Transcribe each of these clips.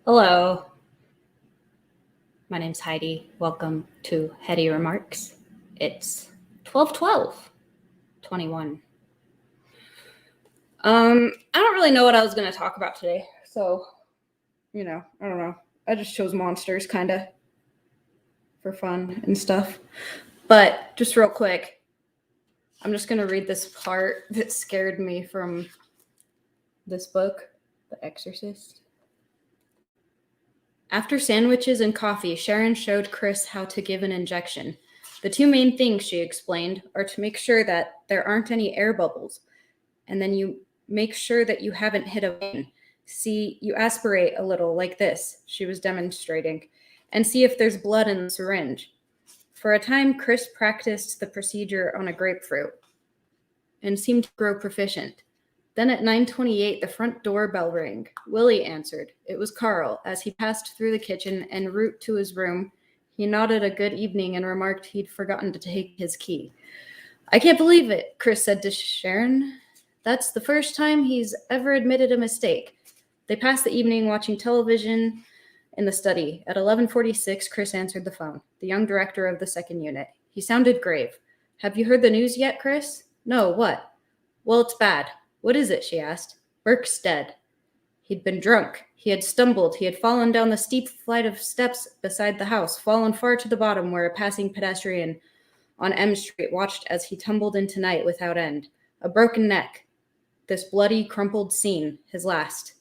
Hello, my name's Heidi. Welcome to Heady Remarks. It's 12/12/21. I don't really know what I was going to talk about today, so, I don't know. I just chose monsters, kind of, for fun and stuff. But just real quick, I'm just going to read this part that scared me from this book, The Exorcist. After sandwiches and coffee, Sharon showed Chris how to give an injection. The two main things, she explained, are to make sure that there aren't any air bubbles, and then you make sure that you haven't hit a vein. See, you aspirate a little like this, she was demonstrating, and see if there's blood in the syringe. For a time, Chris practiced the procedure on a grapefruit and seemed to grow proficient. Then at 9:28, the front doorbell rang. Willie answered. It was Carl. As he passed through the kitchen en route to his room, he nodded a good evening and remarked he'd forgotten to take his key. I can't believe it, Chris said to Sharon. That's the first time he's ever admitted a mistake. They passed the evening watching television in the study. At 11:46, Chris answered the phone, the young director of the second unit. He sounded grave. Have you heard the news yet, Chris? No, what? Well, it's bad. What is it? She asked. Burke's dead. He'd been drunk. He had stumbled. He had fallen down the steep flight of steps beside the house, fallen far to the bottom where a passing pedestrian on Elm Street watched as he tumbled into night without end. A broken neck. This bloody, crumpled scene, his last.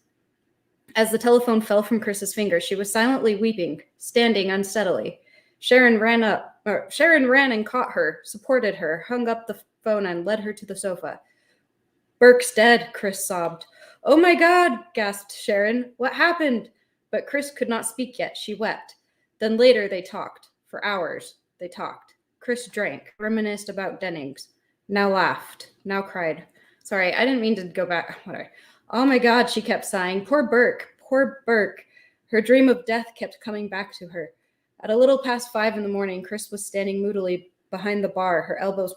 As the telephone fell from Chris's fingers, she was silently weeping, standing unsteadily. Sharon ran and caught her, supported her, hung up the phone and led her to the sofa. Burke's dead, Chris sobbed. Oh my God, gasped Sharon. What happened? But Chris could not speak yet. She wept. Then later they talked. For hours, they talked. Chris drank, reminisced about Dennings. Now laughed. Now cried. Sorry, I didn't mean to go back. Whatever. Oh my God, she kept sighing. Poor Burke. Poor Burke. Her dream of death kept coming back to her. At a little past 5 a.m, Chris was standing moodily behind the bar, her elbows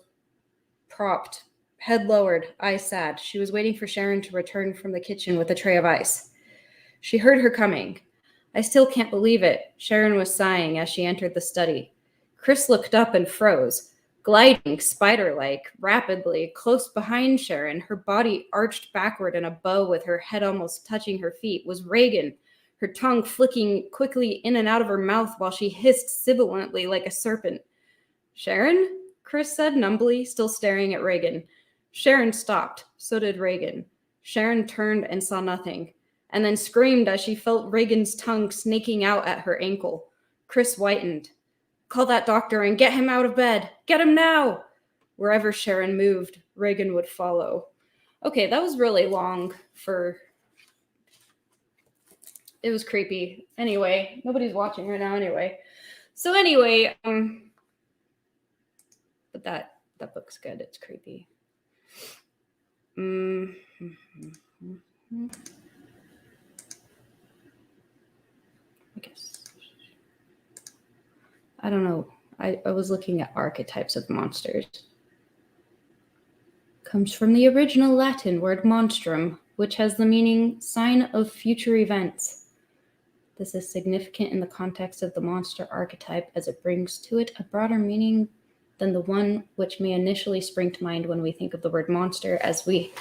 propped, head lowered, eyes sad. She was waiting for Sharon to return from the kitchen with a tray of ice. She heard her coming. I still can't believe it, Sharon was sighing as she entered the study. Chris looked up and froze, gliding spider-like, rapidly, close behind Sharon, her body arched backward in a bow with her head almost touching her feet, was Reagan, her tongue flicking quickly in and out of her mouth while she hissed sibilantly like a serpent. Sharon? Chris said numbly, still staring at Reagan. Sharon stopped. So did Reagan. Sharon turned and saw nothing, and then screamed as she felt Reagan's tongue snaking out at her ankle. Chris whitened. Call that doctor and get him out of bed. Get him now! Wherever Sharon moved, Reagan would follow. Okay, that was really long for... It was creepy. Anyway, nobody's watching right now anyway. So anyway, but that book's good. It's creepy. I guess. I don't know. I was looking at archetypes of monsters. Comes from the original Latin word monstrum, which has the meaning sign of future events. This is significant in the context of the monster archetype as it brings to it a broader meaning than the one which may initially spring to mind when we think of the word monster as we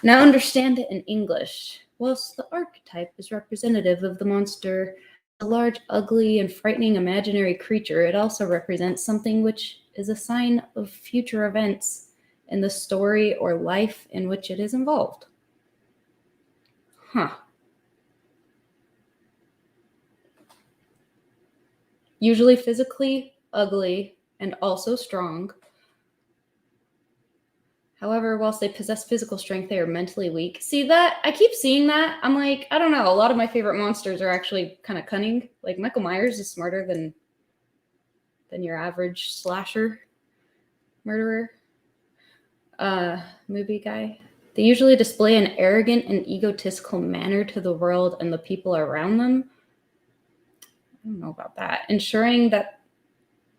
now understand it in English. Whilst the archetype is representative of the monster, a large, ugly, and frightening imaginary creature, it also represents something which is a sign of future events in the story or life in which it is involved. Usually physically ugly and also strong. However, whilst they possess physical strength, they are mentally weak. See that? I keep seeing that. I'm like, I don't know. A lot of my favorite monsters are actually kind of cunning. Like Michael Myers is smarter than your average slasher murderer movie guy. They usually display an arrogant and egotistical manner to the world and the people around them. I don't know about that. Ensuring that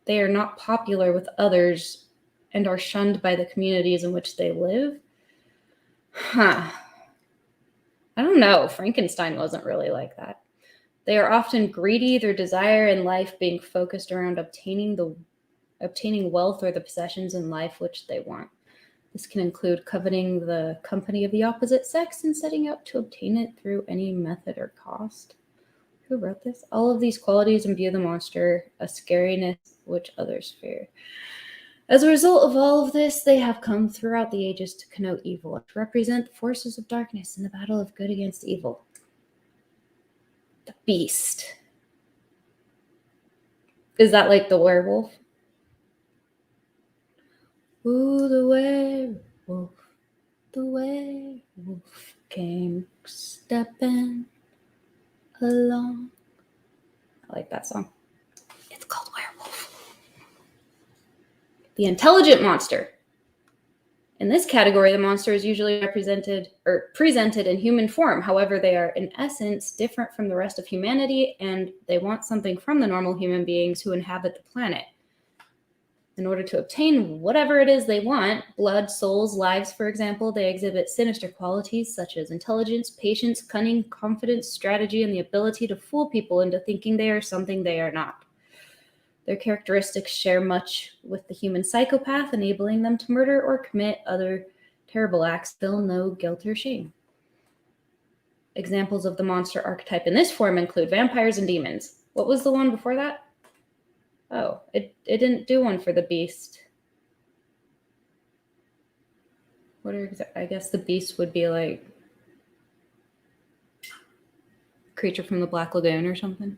they are not popular with others and are shunned by the communities in which they live. I don't know. Frankenstein wasn't really like that. They are often greedy, their desire in life being focused around obtaining wealth or the possessions in life which they want. This can include coveting the company of the opposite sex and setting out to obtain it through any method or cost. Who wrote this? All of these qualities imbue the monster a scariness which others fear. As a result of all of this, they have come throughout the ages to connote evil, to represent the forces of darkness in the battle of good against evil. The beast. Is that like the werewolf? Ooh, the werewolf came stepping along. I like that song. It's called Werewolf. The intelligent monster. In this category, the monster is usually presented in human form. However, they are in essence different from the rest of humanity, and they want something from the normal human beings who inhabit the planet. In order to obtain whatever it is they want, blood, souls, lives, for example, they exhibit sinister qualities such as intelligence, patience, cunning, confidence, strategy, and the ability to fool people into thinking they are something they are not. Their characteristics share much with the human psychopath, enabling them to murder or commit other terrible acts, feel no guilt or shame. Examples of the monster archetype in this form include vampires and demons. What was the one before that? Oh, it didn't do one for the beast. I guess the beast would be like creature from the Black Lagoon or something.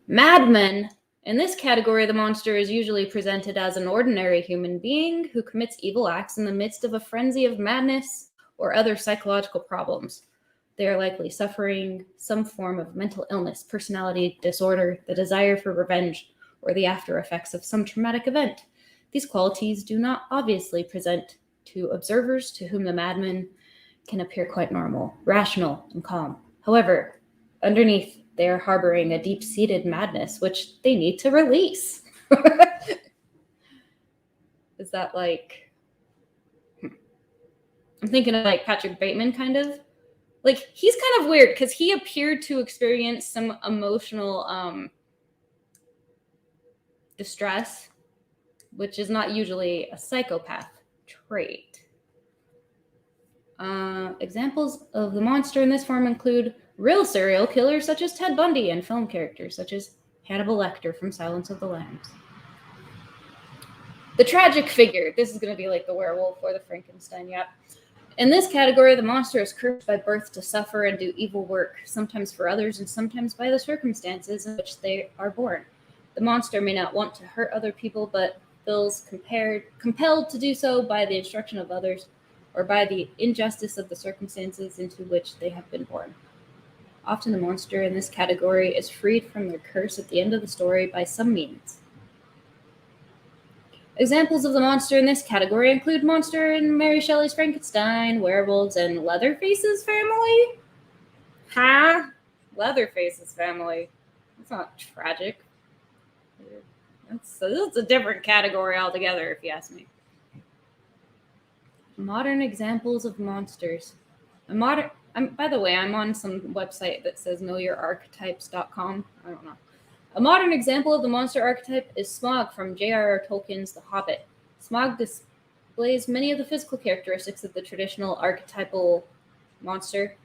Madmen. In this category, the monster is usually presented as an ordinary human being who commits evil acts in the midst of a frenzy of madness or other psychological problems. They are likely suffering some form of mental illness, personality disorder, the desire for revenge, or the after effects of some traumatic event. These qualities do not obviously present to observers to whom the madman can appear quite normal, rational, and calm. However, underneath, they are harboring a deep-seated madness, which they need to release. Is that like... I'm thinking of like Patrick Bateman, kind of. Like, he's kind of weird, because he appeared to experience some emotional distress, which is not usually a psychopath trait. Examples of the monster in this form include real serial killers such as Ted Bundy and film characters such as Hannibal Lecter from Silence of the Lambs. The tragic figure. This is going to be like the werewolf or the Frankenstein, yep. In this category, the monster is cursed by birth to suffer and do evil work, sometimes for others and sometimes by the circumstances in which they are born. The monster may not want to hurt other people, but feels compelled to do so by the instruction of others or by the injustice of the circumstances into which they have been born. Often the monster in this category is freed from their curse at the end of the story by some means. Examples of the monster in this category include monster in Mary Shelley's Frankenstein, werewolves, and Leatherface's family. Huh? Leatherface's family. That's not tragic. That's a different category altogether, if you ask me. Modern examples of monsters. By the way, I'm on some website that says knowyourarchetypes.com. I don't know. A modern example of the monster archetype is Smaug from J.R.R. Tolkien's The Hobbit. Smaug displays many of the physical characteristics of the traditional archetypal monster.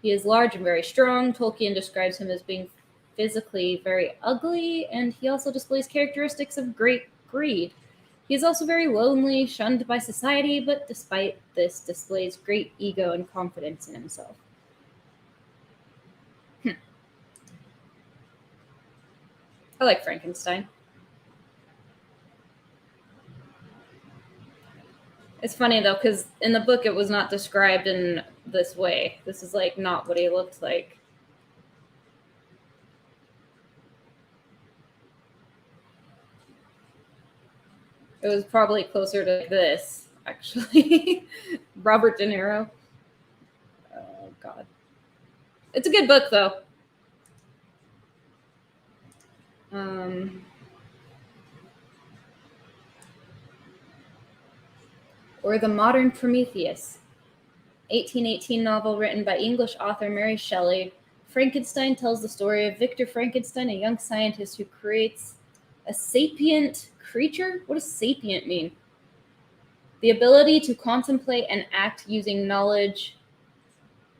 He is large and very strong. Tolkien describes him as being physically very ugly, and he also displays characteristics of great greed. He is also very lonely, shunned by society, but despite this, displays great ego and confidence in himself. I like Frankenstein. It's funny, though, because in the book it was not described in this way. This is, like, not what he looked like. It was probably closer to this, actually. Robert De Niro. Oh, God. It's a good book, though. Or The Modern Prometheus, 1818 novel written by English author Mary Shelley Frankenstein tells the story of Victor Frankenstein, a young scientist who creates a sapient creature. What does sapient mean? The ability to contemplate and act using knowledge,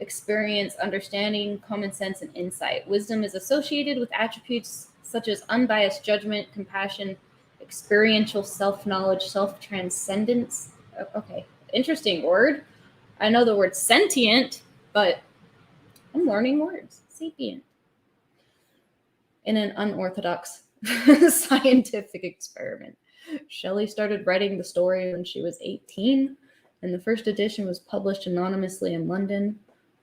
experience, understanding, common sense, and insight. Wisdom is associated with attributes such as unbiased judgment, compassion, experiential self-knowledge, self-transcendence. Okay, interesting word. I know the word sentient, but I'm learning words. Sapient. In an unorthodox scientific experiment. Shelley started writing the story when she was 18, and the first edition was published anonymously in London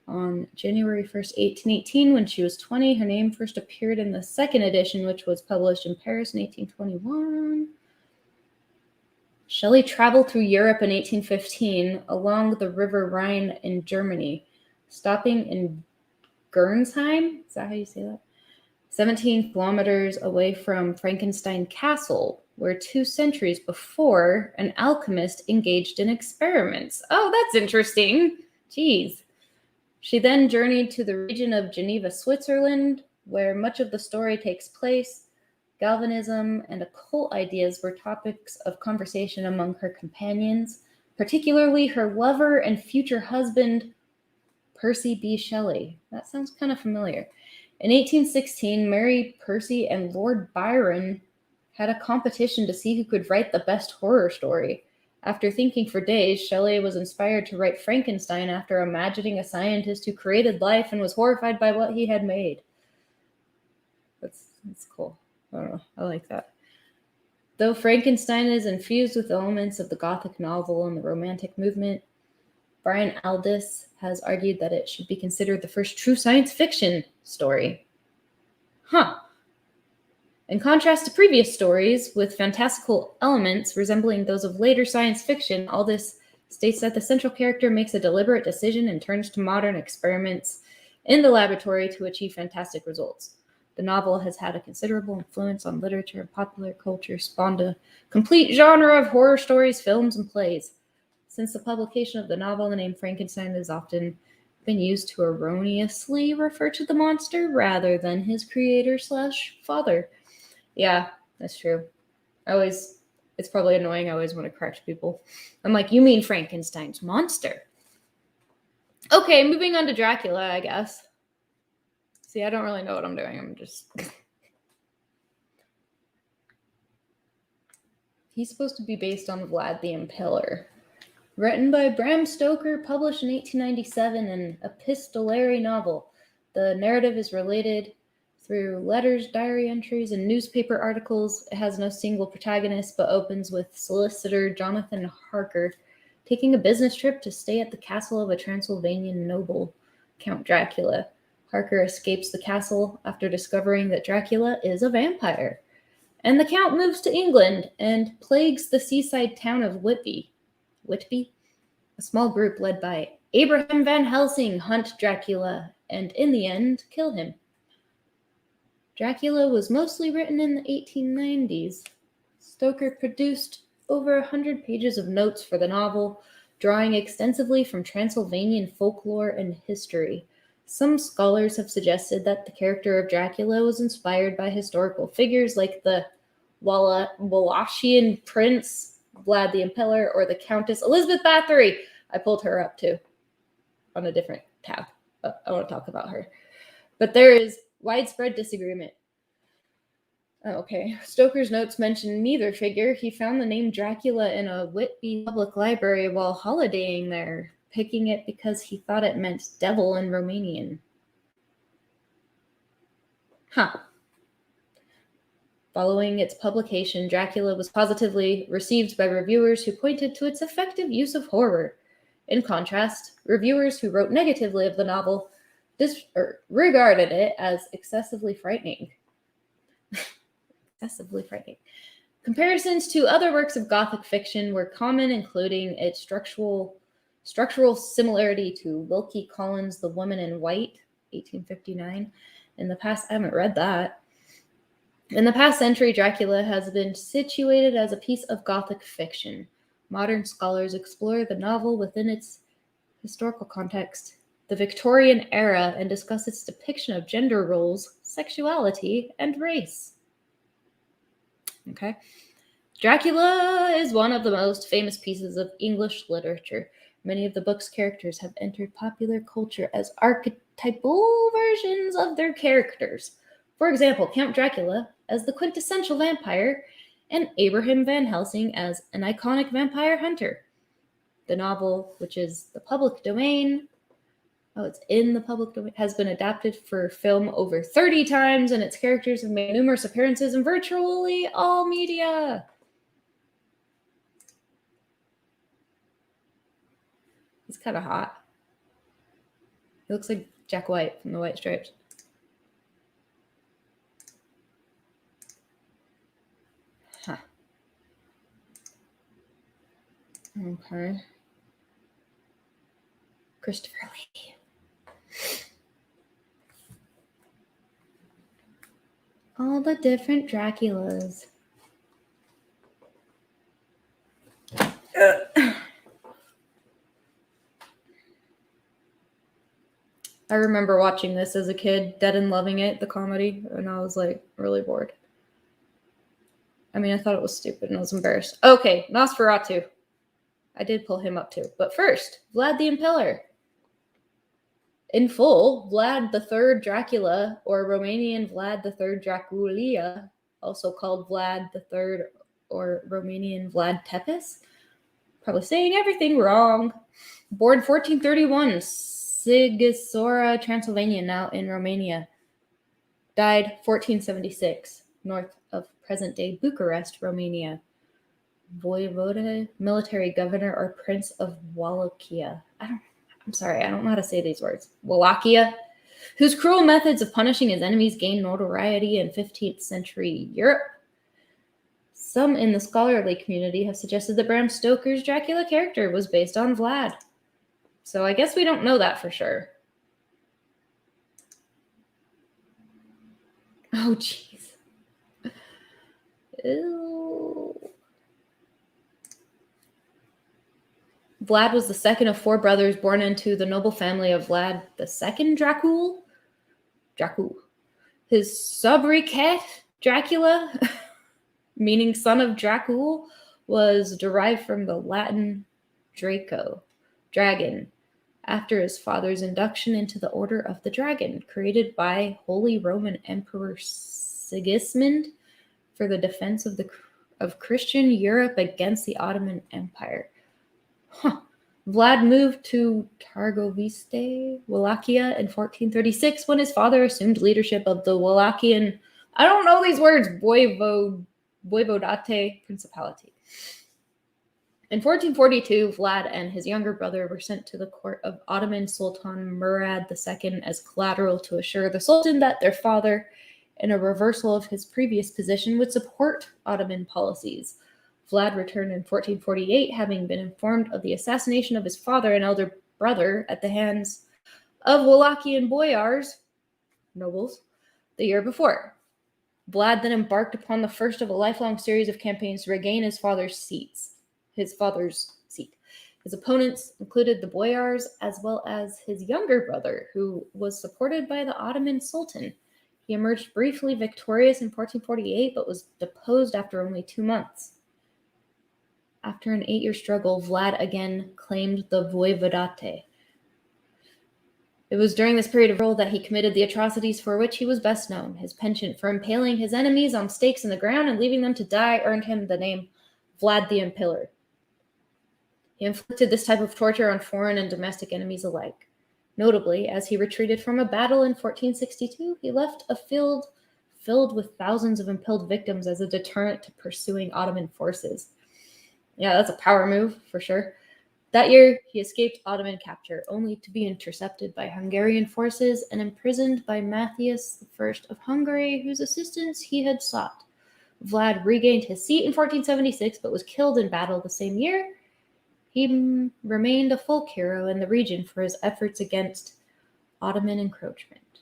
on January 1st, 1818. When she was 20, her name first appeared in the second edition, which was published in Paris in 1821. Shelley traveled through Europe in 1815 along the River Rhine in Germany, stopping in Gernsheim. Is that how you say that? 17 kilometers away from Frankenstein Castle, where 2 centuries before, an alchemist engaged in experiments. Oh, that's interesting. Jeez. She then journeyed to the region of Geneva, Switzerland, where much of the story takes place. Galvanism and occult ideas were topics of conversation among her companions, particularly her lover and future husband, Percy B. Shelley. That sounds kind of familiar. In 1816, Mary Percy and Lord Byron had a competition to see who could write the best horror story. After thinking for days, Shelley was inspired to write Frankenstein after imagining a scientist who created life and was horrified by what he had made. That's cool. I don't know. I like that. Though Frankenstein is infused with elements of the Gothic novel and the Romantic movement, Brian Aldiss has argued that it should be considered the first true science fiction story. In contrast to previous stories with fantastical elements resembling those of later science fiction, Aldiss states that the central character makes a deliberate decision and turns to modern experiments in the laboratory to achieve fantastic results. The novel has had a considerable influence on literature and popular culture, spawned a complete genre of horror stories, films, and plays. Since the publication of the novel, the name Frankenstein has often been used to erroneously refer to the monster rather than his creator/father. Yeah, that's true. It's probably annoying. I always want to correct people. I'm like, you mean Frankenstein's monster. Okay, moving on to Dracula, I guess. See, I don't really know what I'm doing. I'm just... He's supposed to be based on Vlad the Impiller. Written by Bram Stoker, published in 1897, an epistolary novel. The narrative is related through letters, diary entries, and newspaper articles. It has no single protagonist, but opens with solicitor Jonathan Harker taking a business trip to stay at the castle of a Transylvanian noble, Count Dracula. Harker escapes the castle after discovering that Dracula is a vampire. And the Count moves to England and plagues the seaside town of Whitby. A small group led by Abraham Van Helsing hunt Dracula and, in the end, kill him. Dracula was mostly written in the 1890s. Stoker produced over 100 pages of notes for the novel, drawing extensively from Transylvanian folklore and history. Some scholars have suggested that the character of Dracula was inspired by historical figures like the Wallachian prince, Vlad the Impiller, or the Countess Elizabeth Bathory. I pulled her up too on a different tab. I want to talk about her. But there is widespread disagreement. Okay, Stoker's notes mention neither figure. He found the name Dracula in a Whitby public library while holidaying there, picking it because he thought it meant devil in Romanian. Following its publication, Dracula was positively received by reviewers who pointed to its effective use of horror. In contrast, reviewers who wrote negatively of the novel regarded it as excessively frightening. Comparisons to other works of Gothic fiction were common, including its structural similarity to Wilkie Collins' The Woman in White, 1859. In the past, I haven't read that. In the past century, Dracula has been situated as a piece of Gothic fiction. Modern scholars explore the novel within its historical context the Victorian era and discuss its depiction of gender roles, sexuality, and race. Okay. Dracula is one of the most famous pieces of English literature. Many of the book's characters have entered popular culture as archetypal versions of their characters. For example, Count Dracula as the quintessential vampire, and Abraham Van Helsing as an iconic vampire hunter. The novel, which is the public domain, it's in the public domain, has been adapted for film over 30 times, and its characters have made numerous appearances in virtually all media. He's kind of hot. He looks like Jack White from the White Stripes. Huh. Okay. Christopher Lee. All the different Draculas. I remember watching this as a kid, Dead and Loving It, the comedy, and I was like really bored. I mean, I thought it was stupid and I was embarrassed. Okay, Nosferatu. I did pull him up too. But first, Vlad the Impiller. In full, Vlad the Third Dracula, or Romanian Vlad the Third Dracula, also called Vlad the Third or Romanian Vlad Tepes. Probably saying everything wrong. Born 1431, Sighisoara, Transylvania, now in Romania. Died 1476, north of present-day Bucharest, Romania. Voivode, military governor or prince of Wallachia. I'm sorry, I don't know how to say these words. Wallachia, whose cruel methods of punishing his enemies gained notoriety in 15th century Europe. Some in the scholarly community have suggested that Bram Stoker's Dracula character was based on Vlad. So I guess we don't know that for sure. Oh, jeez. Ew. Vlad was the second of 4 brothers born into the noble family of Vlad II Dracul. His sobriquet, Dracula, meaning son of Dracul, was derived from the Latin Draco, dragon, after his father's induction into the Order of the Dragon, created by Holy Roman Emperor Sigismund for the defense of Christian Europe against the Ottoman Empire. Vlad moved to Targoviste, Wallachia in 1436 when his father assumed leadership of the Wallachian, I don't know these words, Voivodate Principality. In 1442, Vlad and his younger brother were sent to the court of Ottoman Sultan Murad II as collateral to assure the Sultan that their father, in a reversal of his previous position, would support Ottoman policies. Vlad returned in 1448, having been informed of the assassination of his father and elder brother at the hands of Wallachian boyars, nobles, the year before. Vlad then embarked upon the first of a lifelong series of campaigns to regain his father's seat. His opponents included the boyars as well as his younger brother, who was supported by the Ottoman Sultan. He emerged briefly victorious in 1448, but was deposed after only 2 months. After an 8-year struggle, Vlad again claimed the voivodate. It was during this period of rule that he committed the atrocities for which he was best known. His penchant for impaling his enemies on stakes in the ground and leaving them to die earned him the name Vlad the Impiller. He inflicted this type of torture on foreign and domestic enemies alike. Notably, as he retreated from a battle in 1462, he left a field filled with thousands of impaled victims as a deterrent to pursuing Ottoman forces. Yeah, that's a power move, for sure. That year, he escaped Ottoman capture, only to be intercepted by Hungarian forces and imprisoned by Matthias I of Hungary, whose assistance he had sought. Vlad regained his seat in 1476, but was killed in battle the same year. He remained a folk hero in the region for his efforts against Ottoman encroachment.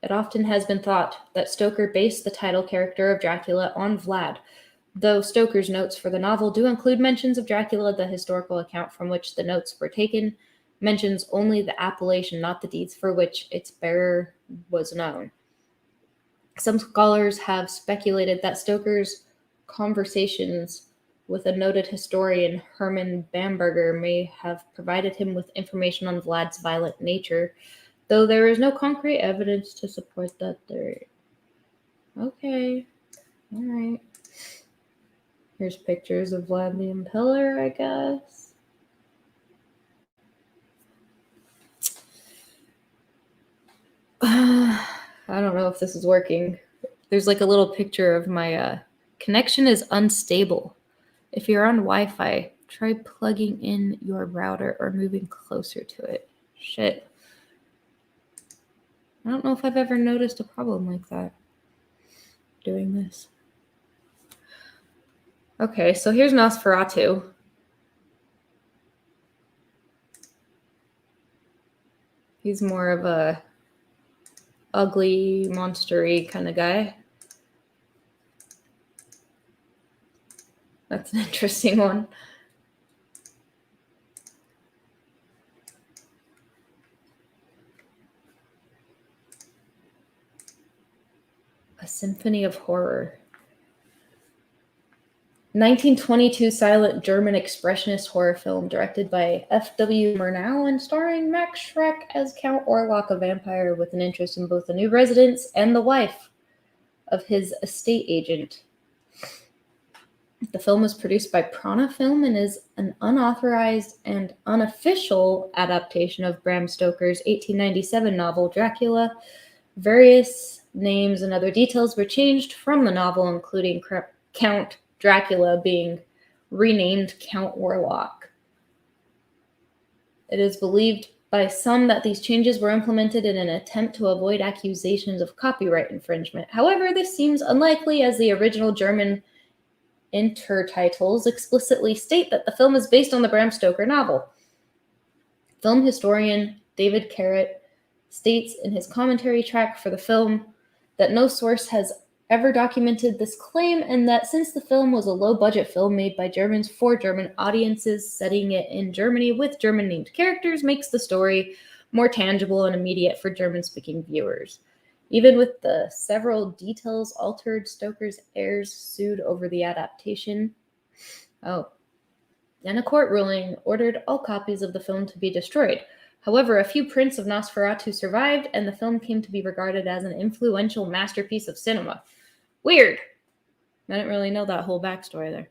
It often has been thought that Stoker based the title character of Dracula on Vlad, though Stoker's notes for the novel do include mentions of Dracula, the historical account from which the notes were taken mentions only the appellation, not the deeds for which its bearer was known. Some scholars have speculated that Stoker's conversations with a noted historian, Herman Bamberger, may have provided him with information on Vlad's violent nature, though there is no concrete evidence to support that theory. Okay, all right. Here's pictures of Vlad the Impiller, I guess. I don't know if this is working. There's like a little picture of my connection is unstable. If you're on Wi-Fi, try plugging in your router or moving closer to it. Shit. I don't know if I've ever noticed a problem like that doing this. Okay, so here's Nosferatu. He's more of a ugly, monster-y kind of guy. That's an interesting one. A Symphony of Horror. 1922 silent German expressionist horror film directed by F.W. Murnau and starring Max Schreck as Count Orlok, a vampire with an interest in both the new residents and the wife of his estate agent. The film was produced by Prana Film and is an unauthorized and unofficial adaptation of Bram Stoker's 1897 novel Dracula. Various names and other details were changed from the novel, including Count Dracula being renamed Count Orlok. It is believed by some that these changes were implemented in an attempt to avoid accusations of copyright infringement. However, this seems unlikely, as the original German intertitles explicitly state that the film is based on the Bram Stoker novel. Film historian David Carrot states in his commentary track for the film that no source has ever documented this claim, and that since the film was a low-budget film made by Germans for German audiences, setting it in Germany with German-named characters makes the story more tangible and immediate for German-speaking viewers. Even with the several details altered, Stoker's heirs sued over the adaptation. And a court ruling ordered all copies of the film to be destroyed. However, a few prints of Nosferatu survived, and the film came to be regarded as an influential masterpiece of cinema. Weird. I didn't really know that whole backstory there.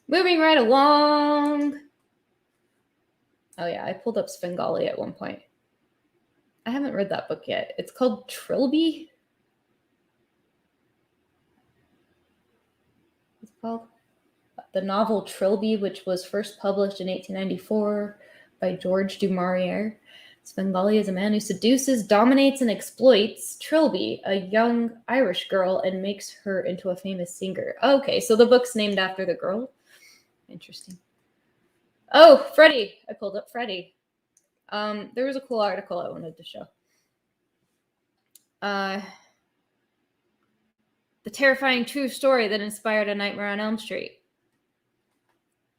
Moving right along. Oh yeah, I pulled up Svengali at one point. I haven't read that book yet. It's called Trilby. It's called the novel Trilby, which was first published in 1894 by George du Maurier. Svengali is a man who seduces, dominates, and exploits Trilby, a young Irish girl, and makes her into a famous singer. Okay, so the book's named after the girl. Interesting. Oh, Freddy. I pulled up Freddy. There was a cool article I wanted to show. The terrifying true story that inspired A Nightmare on Elm Street.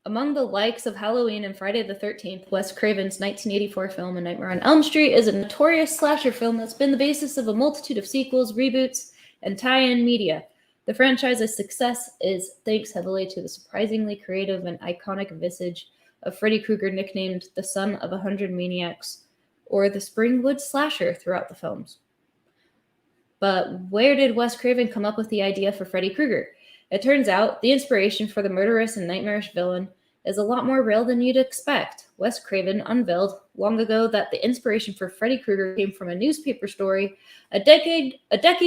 Among the likes of Halloween and Friday the 13th, Wes Craven's 1984 film A Nightmare on Elm Street is a notorious slasher film that's been the basis of a multitude of sequels, reboots, and tie-in media. The franchise's success is thanks heavily to the surprisingly creative and iconic visage of Freddy Krueger, nicknamed the Son of 100 Maniacs, or the Springwood Slasher, throughout the films. But where did Wes Craven come up with the idea for Freddy Krueger? It turns out the inspiration for the murderous and nightmarish villain is a lot more real than you'd expect. Wes Craven unveiled long ago that the inspiration for Freddy Krueger came from a newspaper story a decade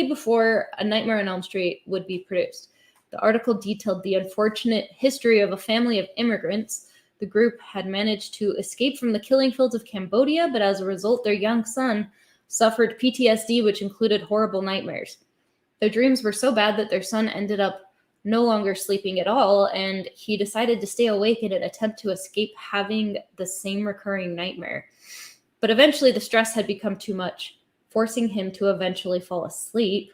before A Nightmare on Elm Street would be produced. The article detailed the unfortunate history of a family of immigrants. The group had managed to escape from the killing fields of Cambodia, but as a result, their young son suffered PTSD, which included horrible nightmares. Their dreams were so bad that their son ended up no longer sleeping at all, and he decided to stay awake in an attempt to escape having the same recurring nightmare. But eventually the stress had become too much, forcing him to eventually fall asleep.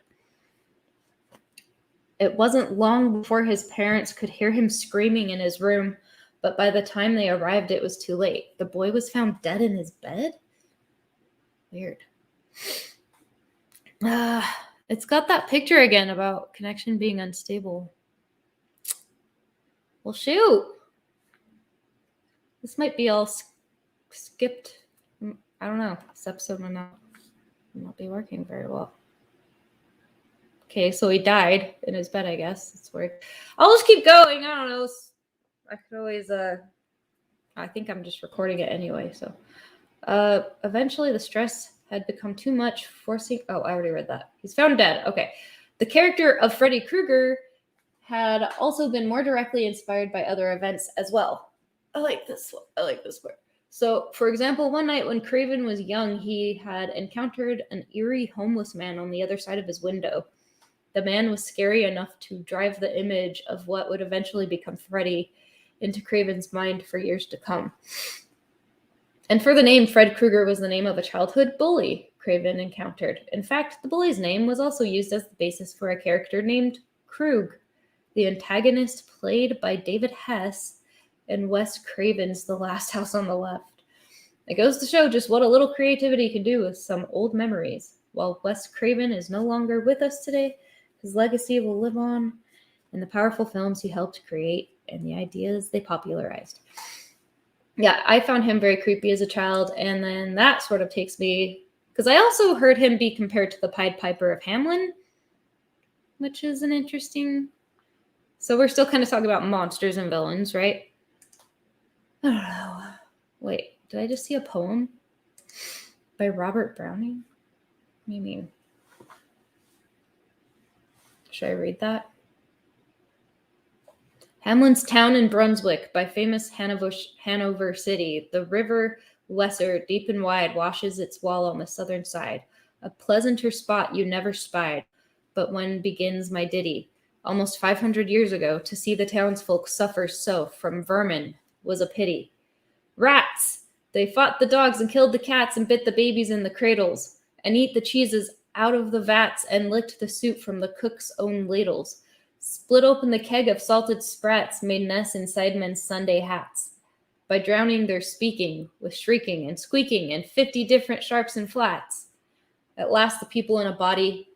It wasn't long before his parents could hear him screaming in his room. but by the time they arrived, it was too late. The boy was found dead in his bed? Weird. It's got that picture again about connection being unstable. Well, shoot. This might be all skipped. I don't know. This episode might not be working very well. Okay, so he died in his bed, I guess. It's weird. I'll just keep going. I don't know. I could always, I think I'm just recording it anyway, so. Eventually the stress had become too much, forcing, I already read that. He's found dead. Okay. The character of Freddy Krueger had also been more directly inspired by other events as well. I like this one. I like this part. So, for example, one night when Craven was young, he had encountered an eerie homeless man on the other side of his window. The man was scary enough to drive the image of what would eventually become Freddy into Craven's mind for years to come. And for the name, Fred Krueger was the name of a childhood bully Craven encountered. In fact, the bully's name was also used as the basis for a character named Krug, the antagonist played by David Hess in Wes Craven's The Last House on the Left. It goes to show just what a little creativity can do with some old memories. While Wes Craven is no longer with us today, his legacy will live on in the powerful films he helped create and the ideas they popularized. Yeah, I found him very creepy as a child, and then that sort of takes me, because I also heard him be compared to the Pied Piper of Hamelin, which is an interesting, so we're still kind of talking about monsters and villains, right? I don't know. Wait, did I just see a poem by Robert Browning? What do you mean? Should I read that? Hamlin's Town in Brunswick, by famous Hanover City. The river Weser, deep and wide, washes its wall on the southern side. A pleasanter spot you never spied. But when begins my ditty? Almost 500 years ago, to see the townsfolk suffer so from vermin was a pity. Rats! They fought the dogs and killed the cats and bit the babies in the cradles, and eat the cheeses out of the vats and licked the soup from the cook's own ladles. Split open the keg of salted sprats, made nests inside men's Sunday hats. By drowning their speaking, with shrieking and squeaking and 50 different sharps and flats. At last the people in a body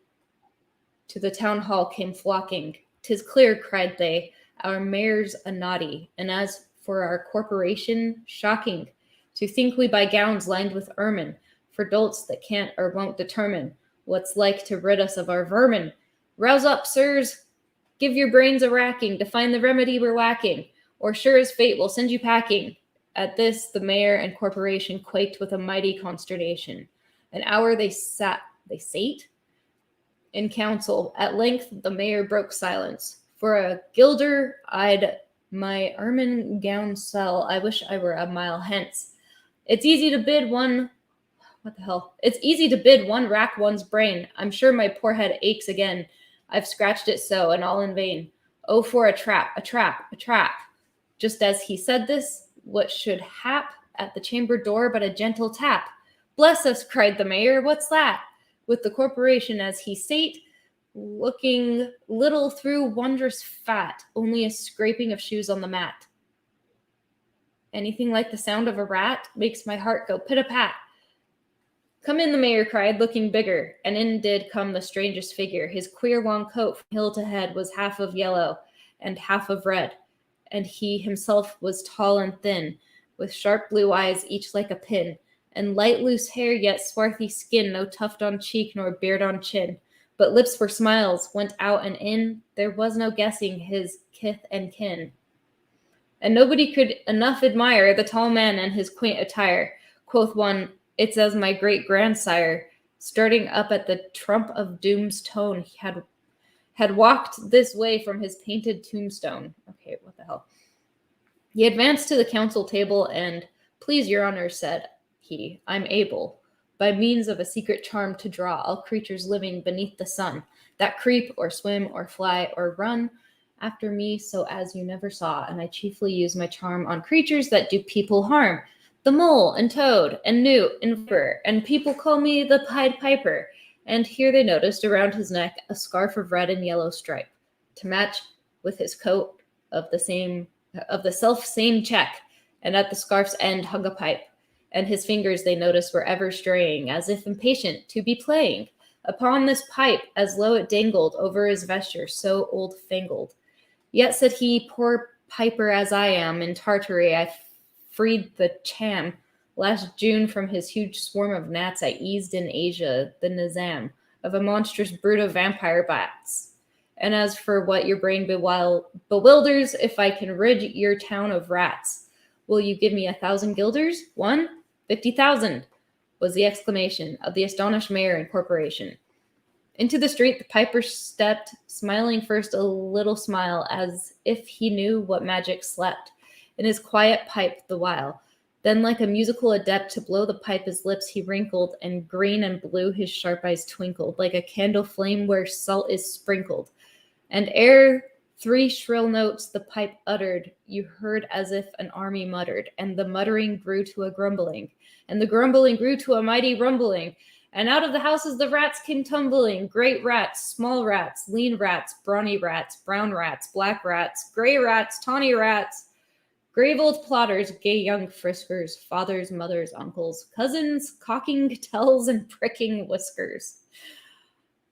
to the town hall came flocking. 'Tis clear, cried they, our mayor's a naughty, and as for our corporation, shocking. To think we buy gowns lined with ermine, for dolts that can't or won't determine what's like to rid us of our vermin. Rouse up, sirs! Give your brains a racking to find the remedy we're lacking, or sure as fate will send you packing. At this, the mayor and corporation quaked with a mighty consternation. An hour they sate in council. At length, the mayor broke silence. For a guilder, I'd my ermine gown sell. I wish I were a mile hence. It's easy to bid one. What the hell? It's easy to bid one rack one's brain. I'm sure my poor head aches again. I've scratched it so, and all in vain. Oh, for a trap, a trap, a trap. Just as he said this, what should hap at the chamber door but a gentle tap? Bless us, cried the mayor, what's that? With the corporation as he sate, looking little through wondrous fat, only a scraping of shoes on the mat. Anything like the sound of a rat makes my heart go pit-a-pat. Come in, the mayor cried, looking bigger, and in did come the strangest figure. His queer long coat from hill to head was half of yellow and half of red, and he himself was tall and thin, with sharp blue eyes, each like a pin, and light loose hair, yet swarthy skin, no tuft on cheek nor beard on chin, but lips for smiles went out and in. There was no guessing his kith and kin. And nobody could enough admire the tall man and his quaint attire. Quoth one, it's as my great-grandsire, starting up at the trump of doom's tone, he had walked this way from his painted tombstone. Okay, what the hell? He advanced to the council table and, please, your honor, said he, I'm able, by means of a secret charm to draw all creatures living beneath the sun, that creep or swim or fly or run after me so as you never saw, and I chiefly use my charm on creatures that do people harm, the mole and toad and newt and viper, and people call me the Pied Piper. And here they noticed around his neck a scarf of red and yellow stripe, to match with his coat of the same of the self-same check, and at the scarf's end hung a pipe, and his fingers, they noticed, were ever straying, as if impatient to be playing upon this pipe, as low it dangled over his vesture, so old-fangled. Yet said he, poor piper as I am, in Tartary I freed the Cham. Last June from his huge swarm of gnats I eased in Asia the Nizam of a monstrous brood of vampire bats. And as for what your brain bewilders, if I can rid your town of rats, will you give me 1,000 guilders? 1? 50,000, was the exclamation of the astonished mayor and corporation. Into the street the piper stepped, smiling first a little smile, as if he knew what magic slept in his quiet pipe the while. Then, like a musical adept, to blow the pipe his lips he wrinkled, and green and blue his sharp eyes twinkled, like a candle flame where salt is sprinkled. And ere 3 shrill notes the pipe uttered, you heard as if an army muttered, and the muttering grew to a grumbling, and the grumbling grew to a mighty rumbling, and out of the houses the rats came tumbling, great rats, small rats, lean rats, brawny rats, brown rats, black rats, gray rats, tawny rats, grave old plotters, gay young friskers, fathers, mothers, uncles, cousins, cocking tails, and pricking whiskers.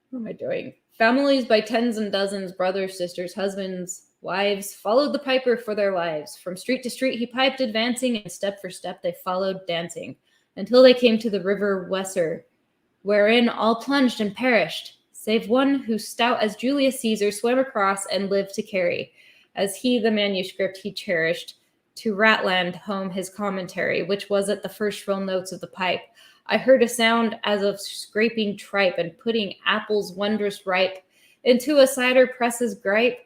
What am I doing? Families by tens and dozens, brothers, sisters, husbands, wives, followed the piper for their lives. From street to street he piped, advancing, and step for step they followed, dancing, until they came to the river Weser, wherein all plunged and perished, save one who, stout as Julius Caesar, swam across and lived to carry, as he the manuscript he cherished, to Ratland home his commentary, which was at the first shrill notes of the pipe. I heard a sound as of scraping tripe and putting apples wondrous ripe into a cider press's gripe,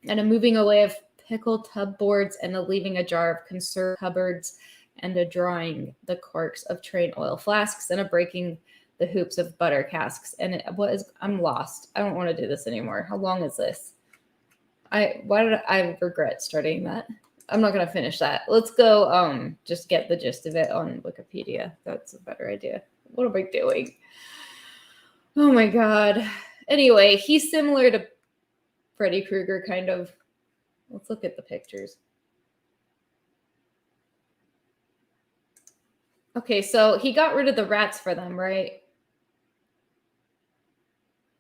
and a moving away of pickled tub boards, and a leaving a jar of conserve cupboards, and a drawing the corks of train oil flasks, and a breaking the hoops of butter casks. And I'm lost. I don't want to do this anymore. How long is this? I regret starting that. I'm not going to finish that. Let's go just get the gist of it on Wikipedia. That's a better idea. What am I doing? Oh my god. Anyway, he's similar to Freddy Krueger, kind of. Let's look at the pictures. Okay, so he got rid of the rats for them, right?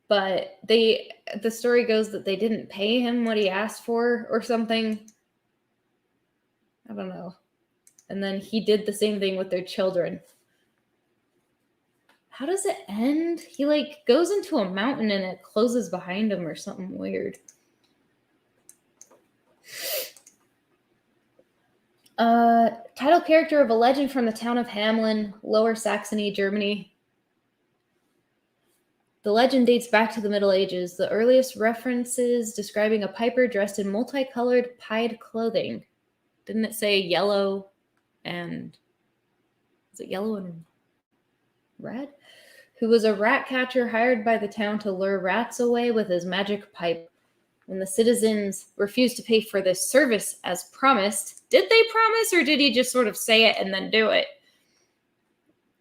But the story goes that they didn't pay him what he asked for or something. I don't know. And then he did the same thing with their children. How does it end? He goes into a mountain and it closes behind him or something weird. Title character of a legend from the town of Hamelin, Lower Saxony, Germany. The legend dates back to the Middle Ages. The earliest references describing a piper dressed in multicolored pied clothing. Didn't it say yellow and... Is it yellow and red? Who was a rat catcher hired by the town to lure rats away with his magic pipe. When the citizens refused to pay for this service as promised, did they promise, or did he just sort of say it and then do it?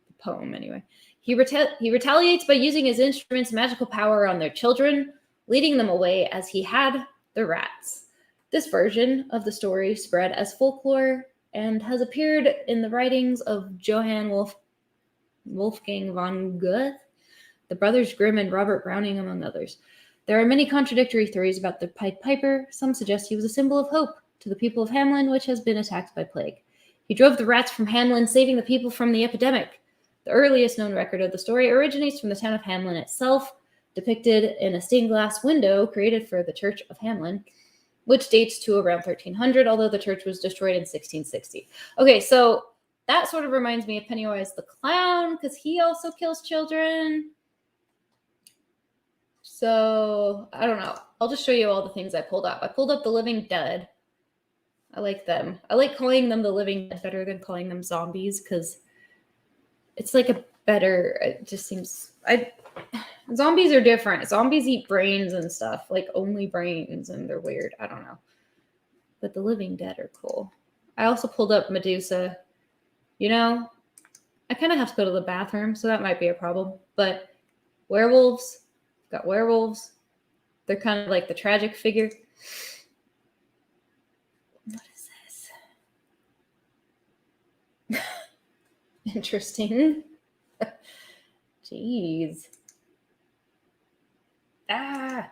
The poem, anyway. He retaliates by using his instrument's magical power on their children, leading them away as he had the rats. This version of the story spread as folklore and has appeared in the writings of Johann Wolfgang von Goethe, the Brothers Grimm, and Robert Browning, among others. There are many contradictory theories about the Pied Piper. Some suggest he was a symbol of hope to the people of Hamelin, which has been attacked by plague. He drove the rats from Hamelin, saving the people from the epidemic. The earliest known record of the story originates from the town of Hamelin itself, depicted in a stained glass window created for the Church of Hamelin, which dates to around 1300, although the church was destroyed in 1660. Okay, so that sort of reminds me of Pennywise the Clown, because he also kills children. So, I don't know. I'll just show you all the things I pulled up. I pulled up the Living Dead. I like them. I like calling them the Living Dead better than calling them zombies, because it's like a better, it just seems, zombies are different. Zombies eat brains and stuff, like only brains, and they're weird. I don't know. But the Living Dead are cool. I also pulled up Medusa. You know, I kind of have to go to the bathroom, so that might be a problem. But werewolves, got werewolves. They're kind of like the tragic figure. Interesting. Jeez. I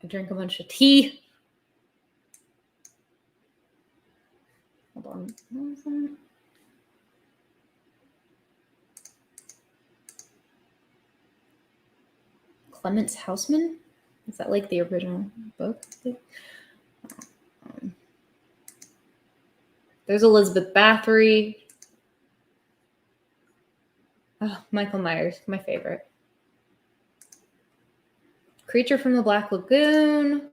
drank a bunch of tea. Hold on. What was that? Clements Houseman? Is that like the original book? There's Elizabeth Bathory. Oh, Michael Myers, my favorite. Creature from the Black Lagoon.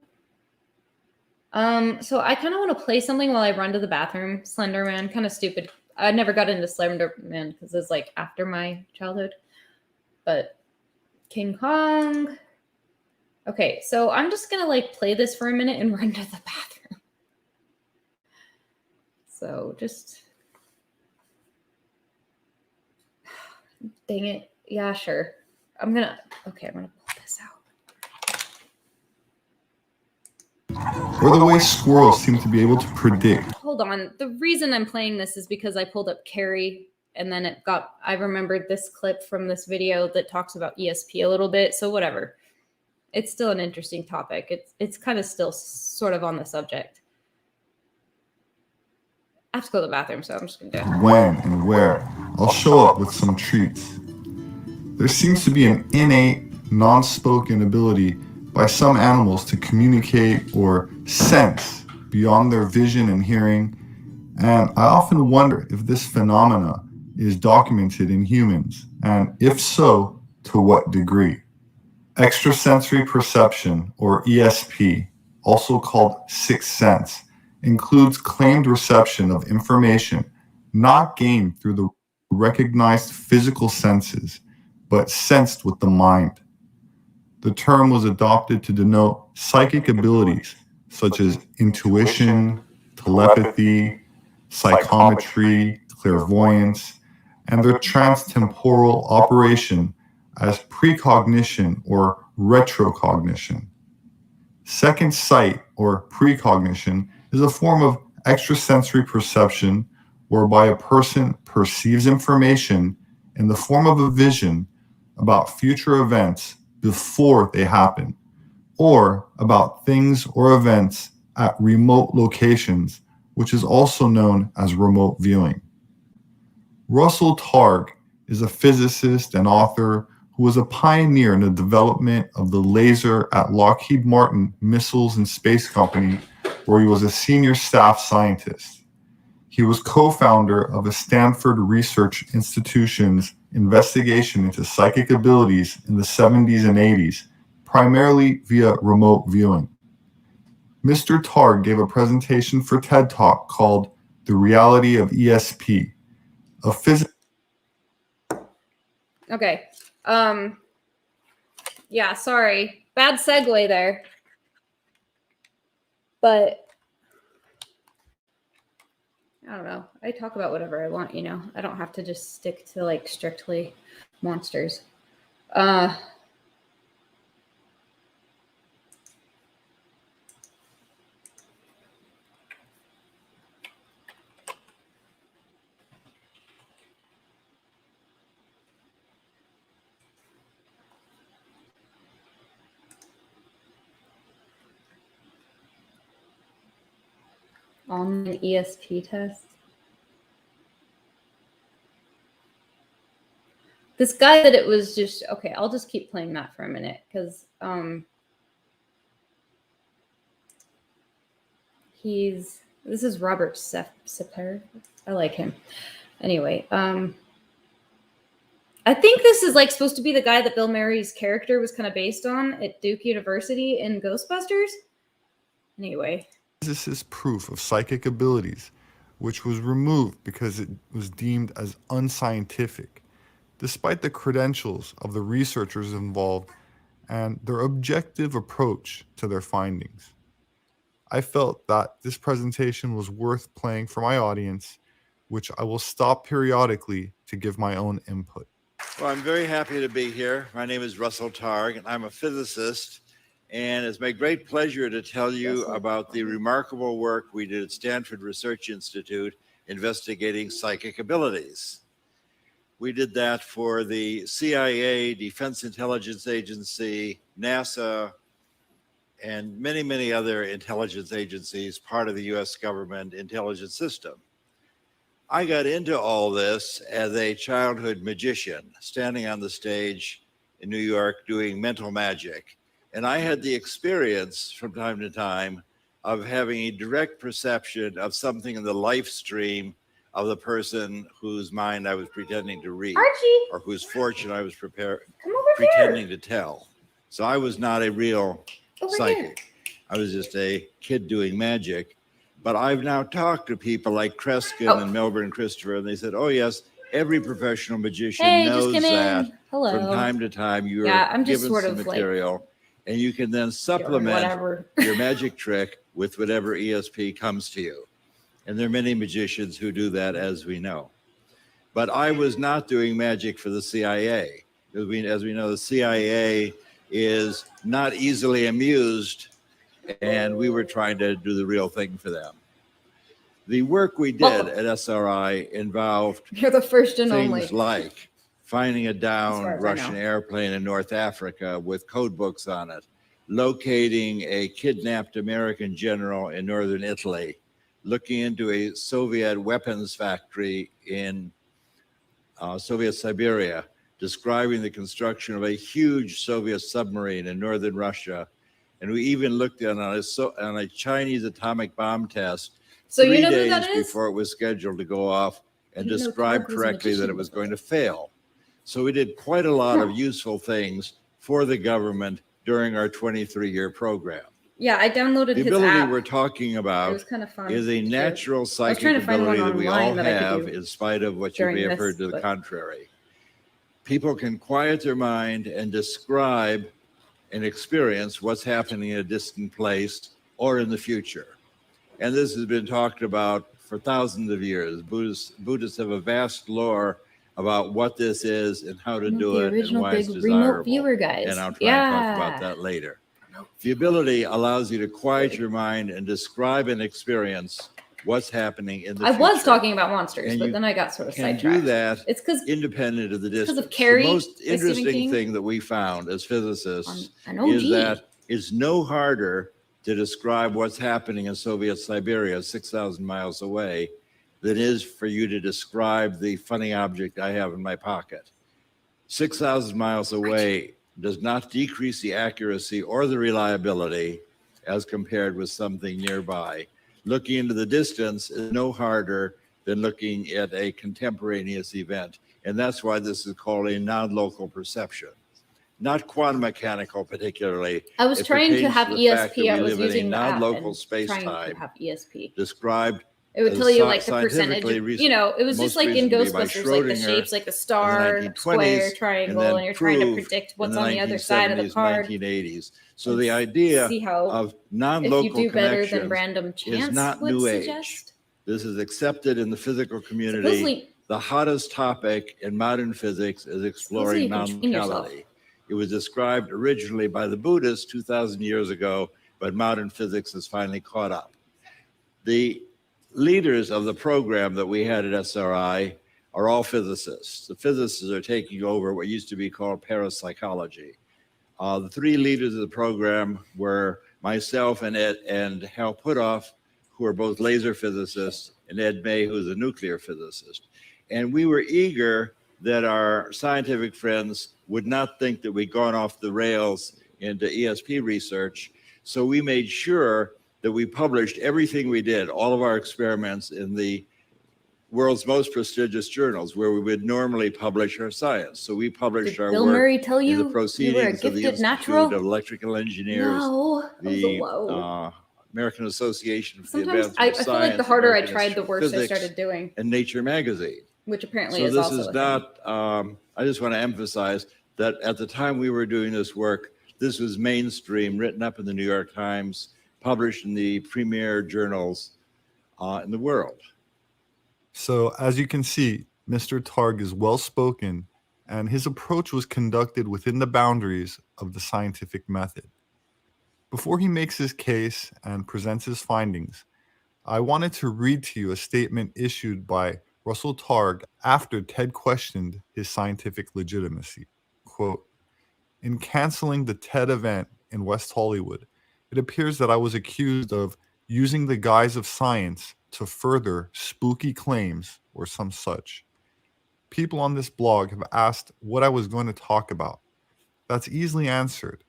So I kind of want to play something while I run to the bathroom. Slender Man, kind of stupid. I never got into Slender Man because it's like after my childhood. But King Kong. Okay, so I'm just gonna like play this for a minute and run to the bathroom. So just dang it. Yeah, sure. I'm gonna pull this out. Or the way squirrels seem to be able to predict. Hold on. The reason I'm playing this is because I pulled up Carrie and then I remembered this clip from this video that talks about ESP a little bit. So whatever. It's still an interesting topic. It's kind of still sort of on the subject. I have to go to the bathroom, so I'm just going to do it. When and where I'll show up with some treats. There seems to be an innate, non-spoken ability by some animals to communicate or sense beyond their vision and hearing, and I often wonder if this phenomena is documented in humans, and if so, to what degree. Extrasensory perception, or ESP, also called sixth sense, includes claimed reception of information not gained through the recognized physical senses, but sensed with the mind. The term was adopted to denote psychic abilities such as intuition, telepathy, psychometry, clairvoyance, and their transtemporal operation as precognition or retrocognition. Second sight or precognition is a form of extrasensory perception whereby a person perceives information in the form of a vision about future events before they happen, or about things or events at remote locations, which is also known as remote viewing. Russell Targ is a physicist and author who was a pioneer in the development of the laser at Lockheed Martin Missiles and Space Company, where he was a senior staff scientist. He was co-founder of a Stanford Research Institution's investigation into psychic abilities in the 70s and 80s, primarily via remote viewing. Mr. Targ gave a presentation for TED Talk called The Reality of ESP, a physics. Okay. Yeah, sorry. Bad segue there. But I don't know. I talk about whatever I want, you know. I don't have to just stick to like strictly monsters. Online ESP test. This guy that it was just okay. I'll just keep playing that for a minute because this is Robert Sepper. I like him. Anyway, I think this is like supposed to be the guy that Bill Murray's character was kind of based on at Duke University in Ghostbusters. Anyway. This is proof of psychic abilities, which was removed because it was deemed as unscientific, despite the credentials of the researchers involved and their objective approach to their findings. I felt that this presentation was worth playing for my audience, which I will stop periodically to give my own input. Well, I'm very happy to be here. My name is Russell Targ, and I'm a physicist. And it's my great pleasure to tell you about the remarkable work we did at Stanford Research Institute investigating psychic abilities. We did that for the CIA, Defense Intelligence Agency, NASA, and many, many other intelligence agencies, part of the US government intelligence system. I got into all this as a childhood magician, standing on the stage in New York doing mental magic. And I had the experience from time to time of having a direct perception of something in the life stream of the person whose mind I was pretending to read, Archie, or whose fortune I was come pretending to tell. So I was not a real Over psychic. I was just a kid doing magic. But I've now talked to people like Kreskin and Melbourne Christopher, and they said, oh, yes, every professional magician knows that Hello. from time to time you're I'm just given sort some of material, and you can then supplement your magic trick with whatever ESP comes to you. And there are many magicians who do that, as we know. But I was not doing magic for the CIA. As we know, the CIA is not easily amused, and we were trying to do the real thing for them. The work we did at SRI involved You're the first and things only. like finding a downed Russian know. airplane in North Africa with code books on it, locating a kidnapped American general in northern Italy, looking into a Soviet weapons factory in Soviet Siberia, describing the construction of a huge Soviet submarine in northern Russia. And we even looked on a Chinese atomic bomb test So 3 you know who days that is? before it was scheduled to go off, and You know described Targ was a correctly that magician it was before. going to fail. So we did quite a lot of useful things for the government during our 23-year program. Yeah, I downloaded The his ability app. we're talking It about was kind of fun. is a to do. natural psychic trying to find one ability that we all online that I could have, do in spite of what you during may have this, heard to the but- contrary. People can quiet their mind and describe and experience what's happening in a distant place or in the future. And this has been talked about for thousands of years. Buddhists have a vast lore about what this is and how to do it and why it's desirable. Viewer guys. And I'll try and talk about that later. The ability allows you to quiet your mind and describe and experience what's happening in the future. I was talking about monsters, And but you then I got sort of Can sidetracked. do that It's because independent of the distance. of Carrie The most by Stephen interesting King. thing that we found as physicists an OG. is that it's no harder to describe what's happening in Soviet Siberia 6,000 miles away than it is for you to describe the funny object I have in my pocket. 6,000 miles away does not decrease the accuracy or the reliability as compared with something nearby. Looking into the distance is no harder than looking at a contemporaneous event. And that's why this is called a non-local perception. Not quantum mechanical particularly. I was It trying to pertains have to the fact ESP. that I we was live in a using the app and non-local trying space-time to have ESP. described It would as tell you like the scientifically percentage. It was most just like in recently by Ghostbusters, like the Schrodinger shapes, like a star, 1920s, square, triangle, then and you're trying to proved predict in what's the on the other side of the 1970s, card. 1980s. So and the idea see how of if you non-local do better than connections random chance is not would new age. suggest. This is accepted in the physical community. Supposedly, The hottest topic in modern physics is Supposedly exploring you can train yourself. non-locality. It was described originally by the Buddhists 2,000 years ago, but modern physics has finally caught up. The leaders of the program that we had at SRI are all physicists. The physicists are taking over what used to be called parapsychology. The three leaders of the program were myself and Hal Puthoff, who are both laser physicists, and Ed May, who's a nuclear physicist. And we were eager that our scientific friends would not think that we'd gone off the rails into ESP research. So we made sure that we published everything we did, all of our experiments, in the world's most prestigious journals where we would normally publish our science. So we published Did our Bill work Murray tell in you the you were a proceedings of the gifted Institute natural? of Electrical Engineers, No, that was a the low. American Association for the Sometimes Advancement I of feel Science, like the harder I American tried, the Institute of worse I Physics, started doing, and Nature magazine. which apparently So is this also is a thing. not, I just want to emphasize that at the time we were doing this work, this was mainstream, written up in the New York Times, published in the premier journals in the world. So as you can see, Mr. Targ is well-spoken, and his approach was conducted within the boundaries of the scientific method. Before he makes his case and presents his findings, I wanted to read to you a statement issued by Russell Targ after Ted questioned his scientific legitimacy. Quote, "In canceling the TED event in West Hollywood, it appears that I was accused of using the guise of science to further spooky claims or some such. People on this blog have asked what I was going to talk about. That's easily answered.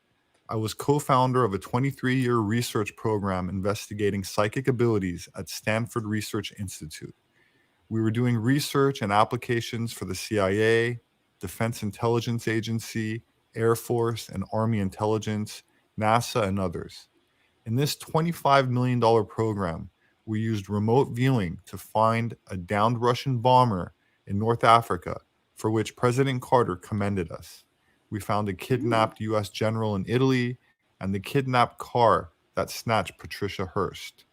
I was co-founder of a 23-year research program investigating psychic abilities at Stanford Research Institute. We were doing research and applications for the CIA, Defense Intelligence Agency, Air Force and Army Intelligence, NASA, and others. In this $25 million program, we used remote viewing to find a downed Russian bomber in North Africa, for which President Carter commended us. We found a kidnapped U.S. general in Italy and the kidnapped car that snatched Patricia Hearst.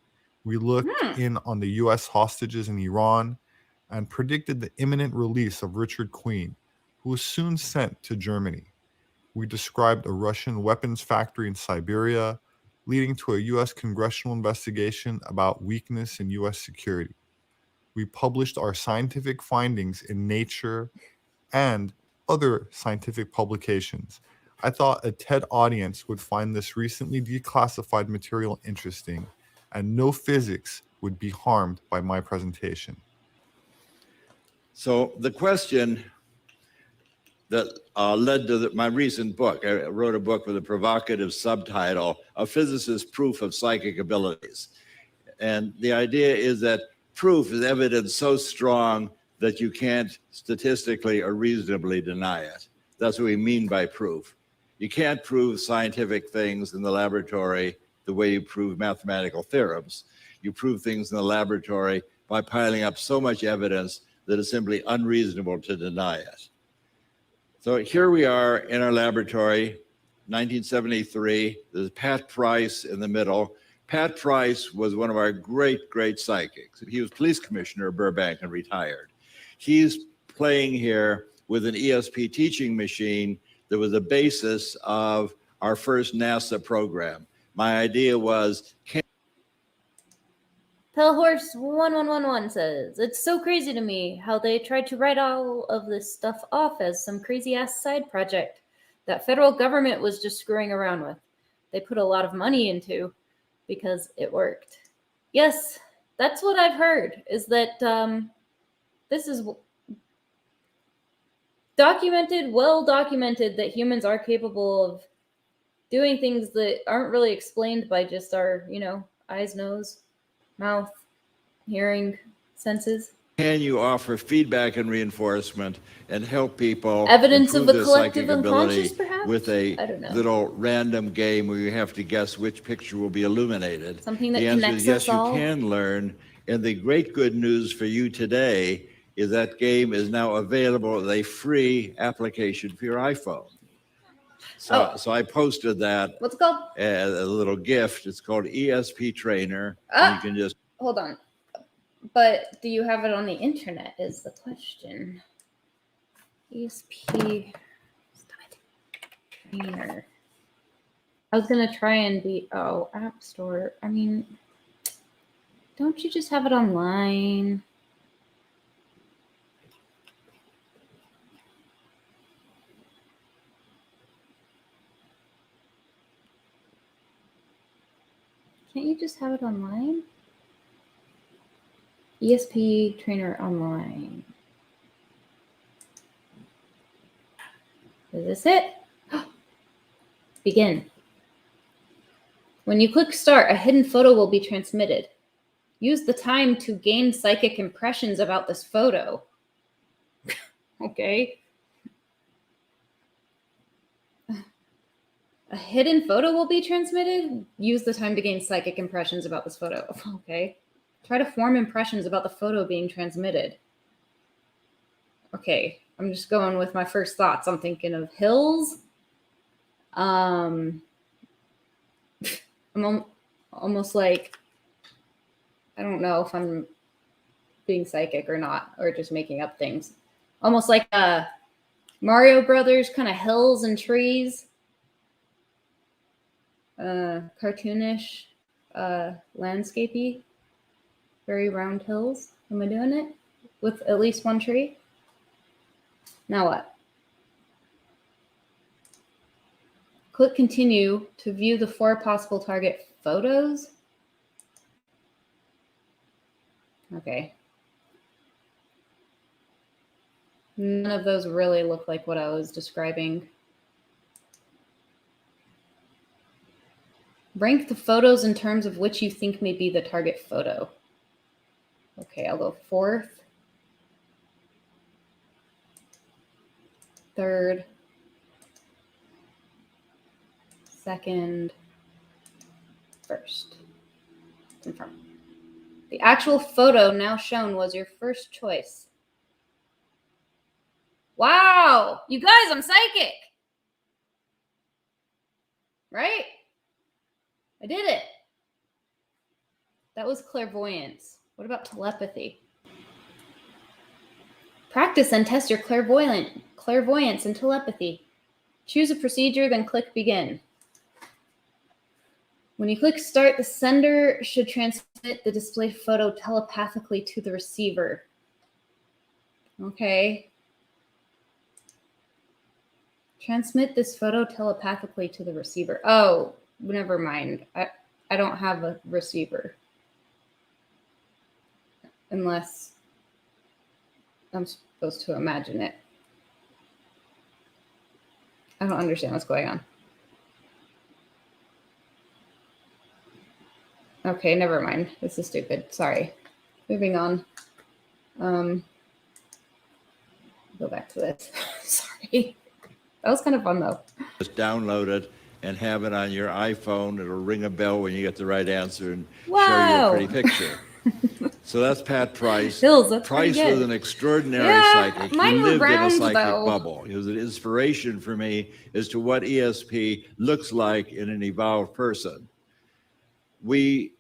We looked in on the U.S. hostages in Iran and predicted the imminent release of Richard Queen, who was soon sent to Germany. We described a Russian weapons factory in Siberia, leading to a U.S. congressional investigation about weakness in U.S. security. We published our scientific findings in Nature and other scientific publications. I thought a TED audience would find this recently declassified material interesting, and no physics would be harmed by my presentation." So the question that led to my recent book, I wrote a book with a provocative subtitle, A Physicist's Proof of Psychic Abilities. And the idea is that proof is evidence so strong that you can't statistically or reasonably deny it. That's what we mean by proof. You can't prove scientific things in the laboratory the way you prove mathematical theorems. You prove things in the laboratory by piling up so much evidence that it's simply unreasonable to deny it. So here we are in our laboratory, 1973. There's Pat Price in the middle. Pat Price was one of our great, great psychics. He was police commissioner of Burbank and retired. He's playing here with an ESP teaching machine that was the basis of our first NASA program. My idea was, Pellhorse 1111 says, "It's so crazy to me how they tried to write all of this stuff off as some crazy ass side project that federal government was just screwing around with. They put a lot of money into because it worked." Yes, that's what I've heard, is that this is well documented that humans are capable of doing things that aren't really explained by just our, eyes, nose, mouth, hearing, senses. can you offer feedback and reinforcement and help people Evidence of improve a their collective psychic ability unconscious, perhaps? with I don't know. a little random game where you have to guess which picture will be illuminated? Something that the answer connects is yes, us all? you can learn. And the great good news for you today is that game is now available as a free application for your iPhone. So I posted that What's it called? as a little gift. It's called ESP Trainer. And you can just Hold on. But do you have it on the internet is the question. ESP Trainer. I was going to try and App Store. I mean, don't you just have it online? Can't you just have it online? ESP Trainer online. Is this it? Begin. When you click start, a hidden photo will be transmitted. Use the time to gain psychic impressions about this photo. Okay. A hidden photo will be transmitted? Use the time to gain psychic impressions about this photo. Okay. Try to form impressions about the photo being transmitted. Okay. I'm just going with my first thoughts. I'm thinking of hills. I'm almost like, I don't know if I'm being psychic or not, or just making up things. Almost like Mario Brothers, kind of hills and trees. Cartoonish, landscapey. Very round hills. Am I doing it? With at least one tree? Now what? Click continue to view the 4 possible target photos. Okay. None of those really look like what I was describing. Rank the photos in terms of which you think may be the target photo. Okay, I'll go 4th, 3rd, 2nd, 1st. Confirm. The actual photo now shown was your first choice. Wow! You guys, I'm psychic! Right? I did it. That was clairvoyance. What about telepathy? Practice and test your clairvoyance and telepathy. Choose a procedure, then click begin. When you click start, the sender should transmit the displayed photo telepathically to the receiver. Okay. Transmit this photo telepathically to the receiver. Oh, never mind. I don't have a receiver. Unless I'm supposed to imagine it. I don't understand what's going on. Okay, never mind. This is stupid. Sorry. Moving on. Go back to this. Sorry. That was kind of fun, though. Just download it and have it on your iPhone. It'll ring a bell when you get the right answer and show you a pretty picture. So that's Pat Price. Hills, that's Price pretty good. was an extraordinary psychic. Mine He were lived in a round, psychic though. bubble. He was an inspiration for me as to what ESP looks like in an evolved person. We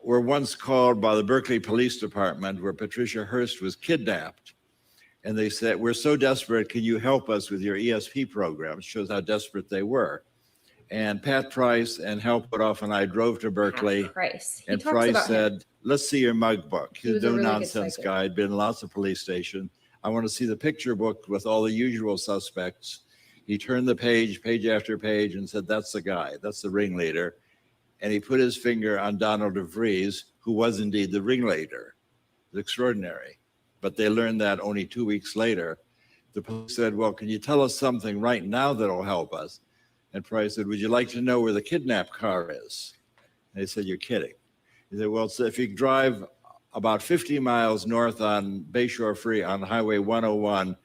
were once called by the Berkeley Police Department, where Patricia Hearst was kidnapped. And they said, we're so desperate, can you help us with your ESP program? It shows how desperate they were. And Pat Price and Hal Putoff and I drove to Berkeley. Price. And Price said, let's see your mug book. He's a no-nonsense guy. He'd been in lots of police stations. I want to see the picture book with all the usual suspects. He turned the page, page after page, and said, that's the guy. That's the ringleader. And he put his finger on Donald DeVries, who was indeed the ringleader. It was extraordinary. But they learned that only 2 weeks later. The police said, well, can you tell us something right now that'll help us? And Price said, would you like to know where the kidnapped car is? And they said, you're kidding. He said, well, so if you drive about 50 miles north on Bayshore Free on Highway 101,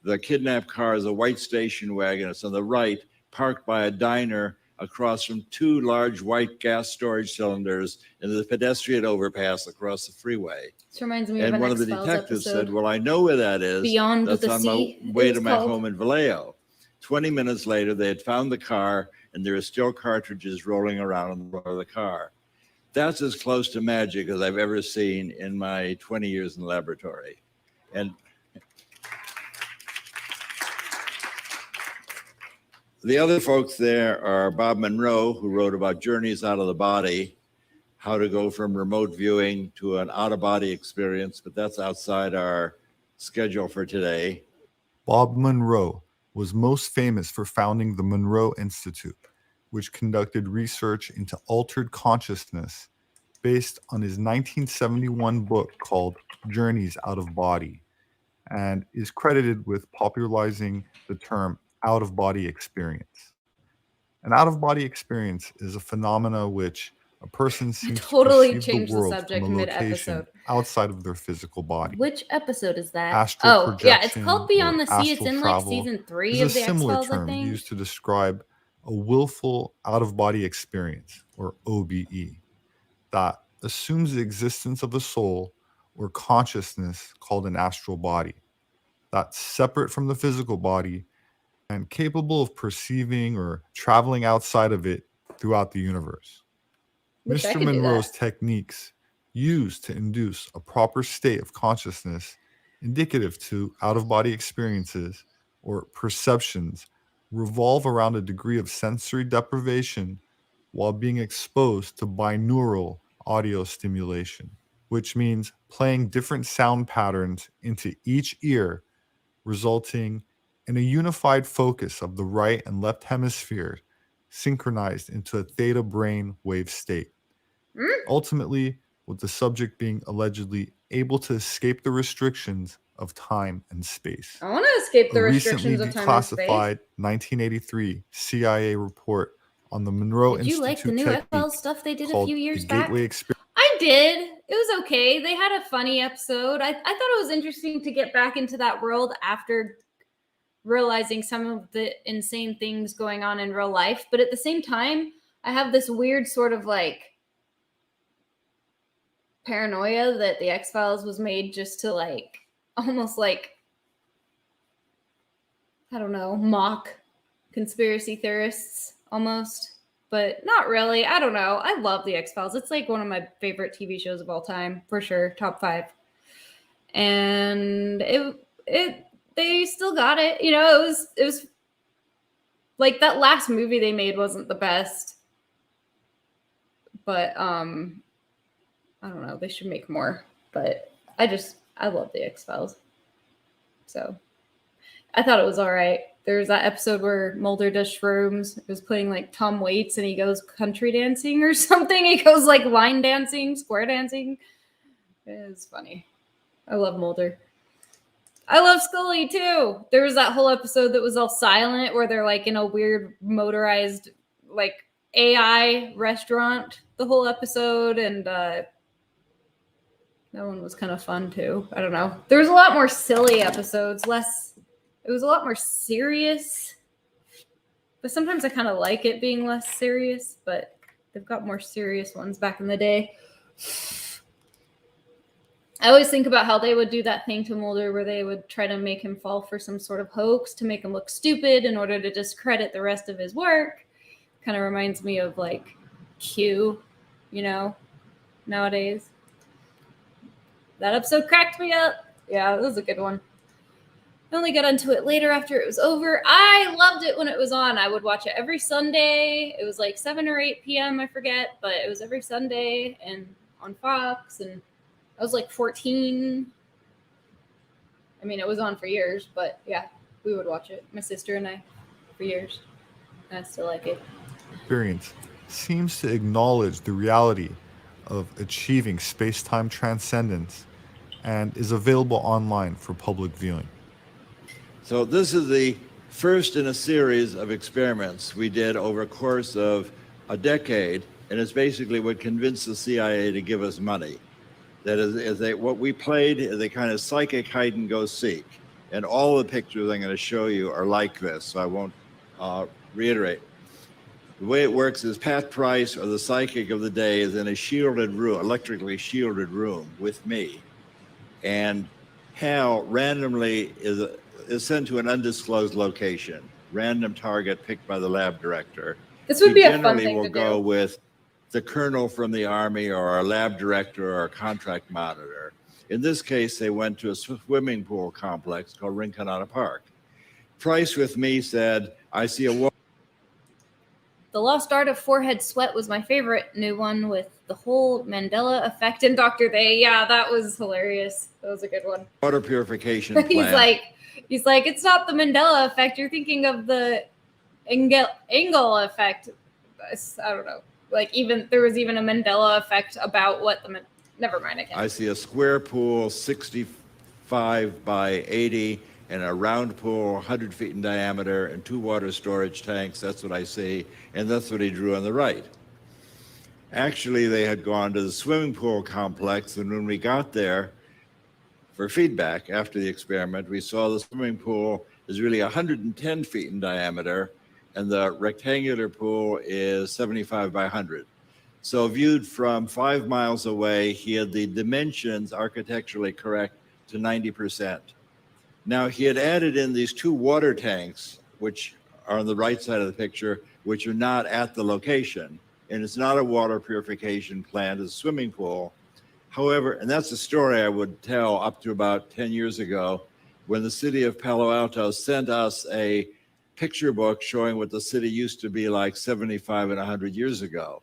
the kidnapped car is a white station wagon. It's on the right, parked by a diner across from 2 large white gas storage cylinders in the pedestrian overpass across the freeway. This reminds me And of one of the X-Files detectives episode. said, well, I know where that is. Beyond That's the on Sea, my way it's to my called. home in Vallejo. 20 minutes later, they had found the car, and there are still cartridges rolling around in the floor of the car. That's as close to magic as I've ever seen in my 20 years in the laboratory. And the other folks there are Bob Monroe, who wrote about journeys out of the body, how to go from remote viewing to an out-of-body experience, but that's outside our schedule for today. Bob Monroe was most famous for founding the Monroe Institute, which conducted research into altered consciousness based on his 1971 book called Journeys Out of Body, and is credited with popularizing the term out-of-body experience. An out-of-body experience is a phenomena which a person seems Totally to perceive changed the the world subject from a location mid-episode. outside of their physical body. Which episode is that? Astral Oh, yeah, it's projection called Beyond or the Sea. It's astral in like travel season 3 is of a the similar X-Files, I term think. used to describe a willful out-of-body experience, or OBE, that assumes the existence of a soul or consciousness called an astral body, that's separate from the physical body and capable of perceiving or traveling outside of it throughout the universe. Wish I Mr. could do Monroe's that. techniques used to induce a proper state of consciousness indicative to out-of-body experiences or perceptions revolve around a degree of sensory deprivation while being exposed to binaural audio stimulation. which means playing different sound patterns into each ear, resulting in a unified focus of the right and left hemisphere synchronized into a theta brain wave state. Ultimately, with the subject being allegedly able to escape the restrictions of time and space. I want to escape the A recently restrictions of time and space. declassified 1983 CIA report on the Monroe Did you like the Institute new technique FL stuff they did a called few years the back? Gateway Experience. I did. It was okay. They had a funny episode. I thought it was interesting to get back into that world after realizing some of the insane things going on in real life. But at the same time, I have this weird sort of like paranoia that the X-Files was made just to like almost like, I don't know, mock conspiracy theorists almost, but not really. I don't know. I love the X-Files. It's like one of my favorite TV shows of all time, for sure, top 5. And they still got it. You know, it was like that last movie they made wasn't the best, but I don't know. They should make more, but I love the X-Files. So I thought it was all right. There's that episode where Mulder does shrooms. It was playing like Tom Waits and he goes country dancing or something. He goes like line dancing, square dancing. It was funny. I love Mulder. I love Scully too. There was that whole episode that was all silent where they're like in a weird motorized like AI restaurant the whole episode, and that one was kind of fun too. I don't know. There was a lot more silly episodes, it was a lot more serious. But sometimes I kind of like it being less serious, but they've got more serious ones back in the day. I always think about how they would do that thing to Mulder where they would try to make him fall for some sort of hoax to make him look stupid in order to discredit the rest of his work. Kind of reminds me of like Q, you know, nowadays. That episode cracked me up. Yeah, that was a good one. I only got into it later after it was over. I loved it when it was on. I would watch it every Sunday. It was like 7 or 8 p.m., I forget, but it was every Sunday and on Fox, and I was like 14. I mean, it was on for years, but yeah, we would watch it, my sister and I, for years. And I still like it. Experience seems to acknowledge the reality of achieving space-time transcendence and is available online for public viewing. So this is the first in a series of experiments we did over a course of a decade, and it's basically what convinced the CIA to give us money. That is what we played is a kind of psychic hide and go seek, and all the pictures I'm going to show you are like this, so I won't reiterate. The way it works is Pat Price, or the psychic of the day, is in a shielded room, electrically shielded room with me, and Hal randomly is sent to an undisclosed location, random target picked by the lab director. This would be a fun generally thing will to go do. with the colonel from the Army or our lab director or our contract monitor. In this case, they went to a swimming pool complex called Rinconada Park. Price with me said, I see a woman. The Lost Art of Forehead Sweat was my favorite new one with the whole Mandela effect and Dr. They. Yeah, that was hilarious. That was a good one. Water purification plant. He's like, it's not the Mandela effect. You're thinking of the Engel effect. I don't know. Like there was even a Mandela effect about what never mind. I see a square pool, 65 by 80, and a round pool, 100 feet in diameter, and 2 water storage tanks. That's what I see, and that's what he drew on the right. Actually, they had gone to the swimming pool complex, and when we got there for feedback after the experiment, we saw the swimming pool is really 110 feet in diameter, and the rectangular pool is 75 by 100. So viewed from 5 miles away, he had the dimensions architecturally correct to 90%. Now, he had added in these 2 water tanks, which are on the right side of the picture, which are not at the location. And it's not a water purification plant, it's a swimming pool. However, and that's a story I would tell up to about 10 years ago, when the city of Palo Alto sent us a picture book showing what the city used to be like 75 and 100 years ago.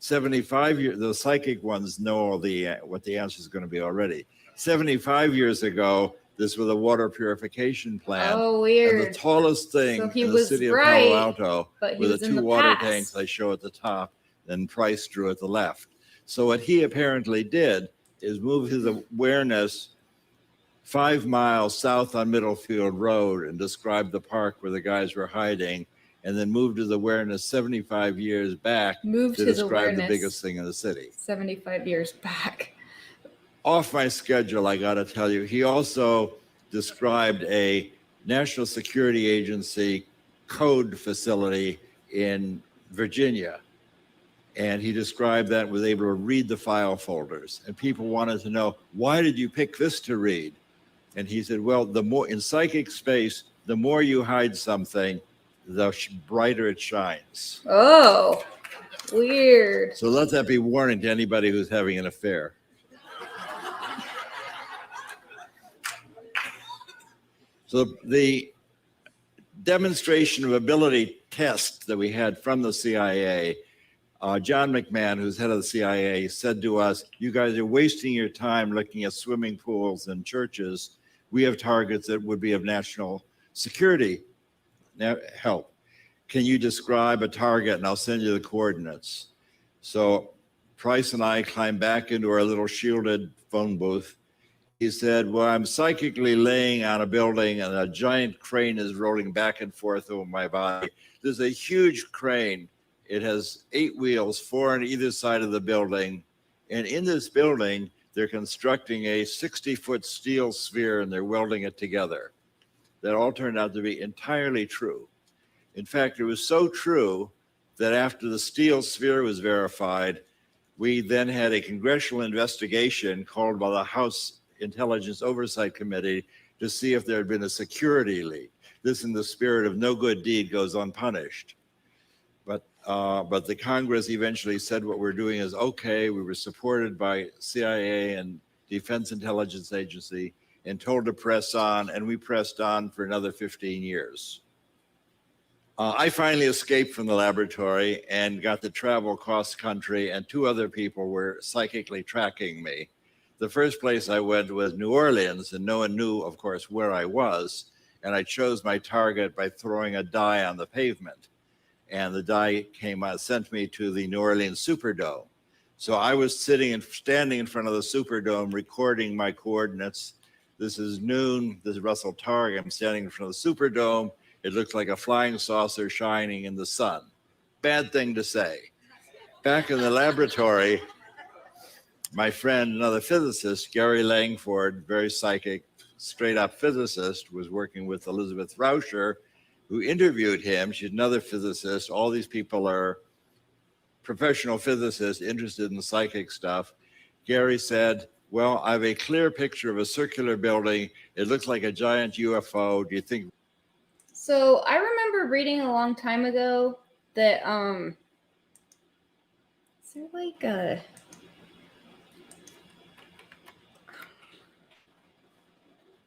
75 years, the psychic ones know all what the answer is going to be already. 75 years ago, this was a water purification plant. Oh, weird. And the tallest thing So he in the was city of right, Palo Alto but he were the was in two the water past. tanks I show at the top, and Price drew at the left. So what he apparently did is move his awareness 5 miles south on Middlefield Road and describe the park where the guys were hiding, and then moved his awareness 75 years back Moved to his describe the awareness biggest thing in the city. 75 years back. Off my schedule, I got to tell you, he also described a National Security Agency code facility in Virginia. And he described that, was able to read the file folders. And people wanted to know, why did you pick this to read? And he said, well, the more in psychic space, the more you hide something, the brighter it shines. Oh, weird. So let that be warning to anybody who's having an affair. So the demonstration of ability test that we had from the CIA, John McMahon, who's head of the CIA, said to us, you guys are wasting your time looking at swimming pools and churches. We have targets that would be of national security help. Can you describe a target? And I'll send you the coordinates. So Price and I climbed back into our little shielded phone booth. He said, well, I'm psychically laying on a building and a giant crane is rolling back and forth over my body. There's a huge crane. It has 8 wheels, 4 on either side of the building. And in this building, they're constructing a 60-foot steel sphere and they're welding it together. That all turned out to be entirely true. In fact, it was so true that after the steel sphere was verified, we then had a congressional investigation called by the House Intelligence Oversight Committee to see if there had been a security leak. This in the spirit of no good deed goes unpunished. But the Congress eventually said what we're doing is okay. We were supported by CIA and Defense Intelligence Agency and told to press on, and we pressed on for another 15 years. I finally escaped from the laboratory and got to travel cross country, and 2 other people were psychically tracking me. The first place I went was New Orleans, and no one knew, of course, where I was. And I chose my target by throwing a die on the pavement. And the die sent me to the New Orleans Superdome. So I was standing in front of the Superdome, recording my coordinates. This is noon. This is Russell Targ. I'm standing in front of the Superdome. It looks like a flying saucer shining in the sun. Bad thing to say. Back in the laboratory, my friend, another physicist, Gary Langford, very psychic, straight up physicist, was working with Elizabeth Rauscher, who interviewed him. She's another physicist. All these people are professional physicists interested in psychic stuff. Gary said, well, I have a clear picture of a circular building. It looks like a giant UFO. Do you think? So I remember reading a long time ago that, is there like a,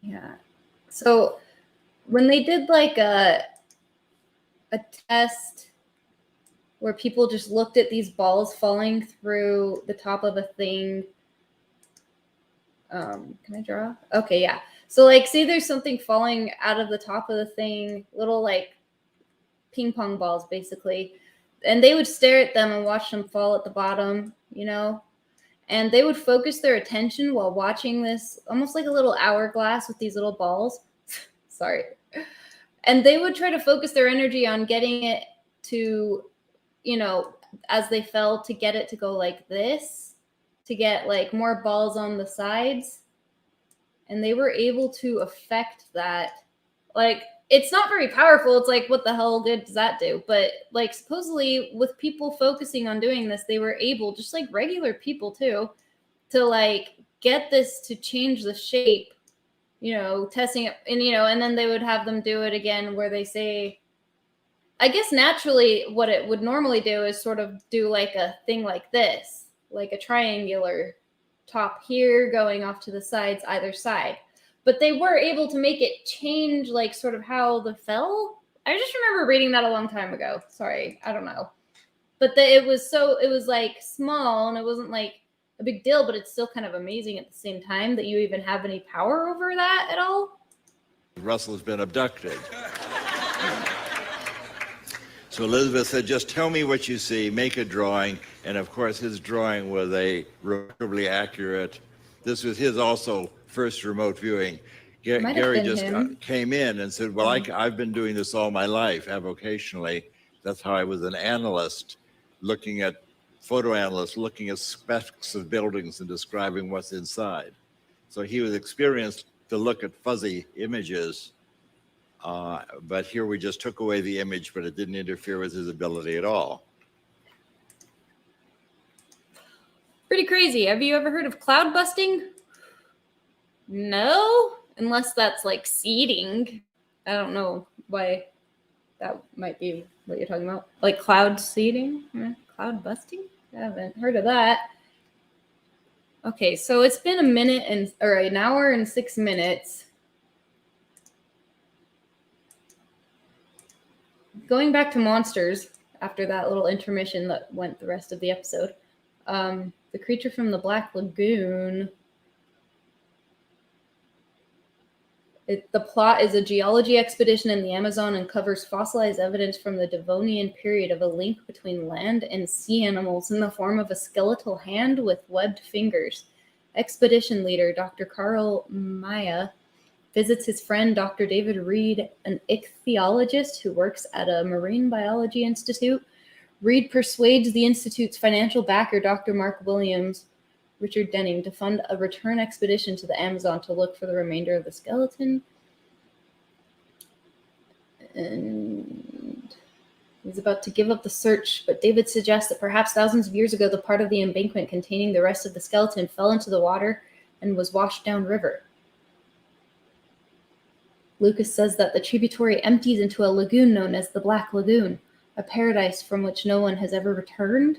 yeah. So when they did like a test where people just looked at these balls falling through the top of a thing. Can I draw? Okay, yeah. So like, say there's something falling out of the top of the thing, little like ping pong balls basically, and they would stare at them and watch them fall at the bottom, you know, and they would focus their attention while watching this, almost like a little hourglass with these little balls. Sorry. And they would try to focus their energy on getting it to, you know, as they fell, to get it to go like this, to get like more balls on the sides. And they were able to affect that. Like, it's not very powerful. It's like, what the hell good does that do? But like, supposedly with people focusing on doing this, they were able, just like regular people too, to like get this to change the shape, you know, testing it, and, you know, and then they would have them do it again where they say, I guess naturally what it would normally do is sort of do like a thing like this, like a triangular top here going off to the sides, either side. But they were able to make it change like sort of how the fell. I just remember reading that a long time ago. Sorry, I don't know. But it was like small and it wasn't like a big deal, but it's still kind of amazing at the same time that you even have any power over that at all. Russell's been abducted. So Elizabeth said, just tell me what you see, make a drawing. And of course, his drawing was a remarkably accurate. This was his also first remote viewing. Gary just came in and said, well, I've been doing this all my life, avocationally. That's how I was an analyst, photo analyst, looking at specs of buildings and describing what's inside. So he was experienced to look at fuzzy images. But here we just took away the image, but it didn't interfere with his ability at all. Pretty crazy. Have you ever heard of cloud busting? No, unless that's like seeding. I don't know why that might be what you're talking about. Like cloud seeding? Cloud busting? I haven't heard of that. Okay, so it's been an hour and 6 minutes. Going back to monsters after that little intermission that went the rest of the episode. The creature from the Black Lagoon. The plot is a geology expedition in the Amazon and covers fossilized evidence from the Devonian period of a link between land and sea animals in the form of a skeletal hand with webbed fingers. Expedition leader Dr. Carl Maya visits his friend Dr. David Reed, an ichthyologist who works at a marine biology institute. Reed persuades the institute's financial backer, Dr. Mark Williams, Richard Denning, to fund a return expedition to the Amazon to look for the remainder of the skeleton. And he's about to give up the search, but David suggests that perhaps thousands of years ago, the part of the embankment containing the rest of the skeleton fell into the water and was washed downriver. Lucas says that the tributary empties into a lagoon known as the Black Lagoon, a paradise from which no one has ever returned.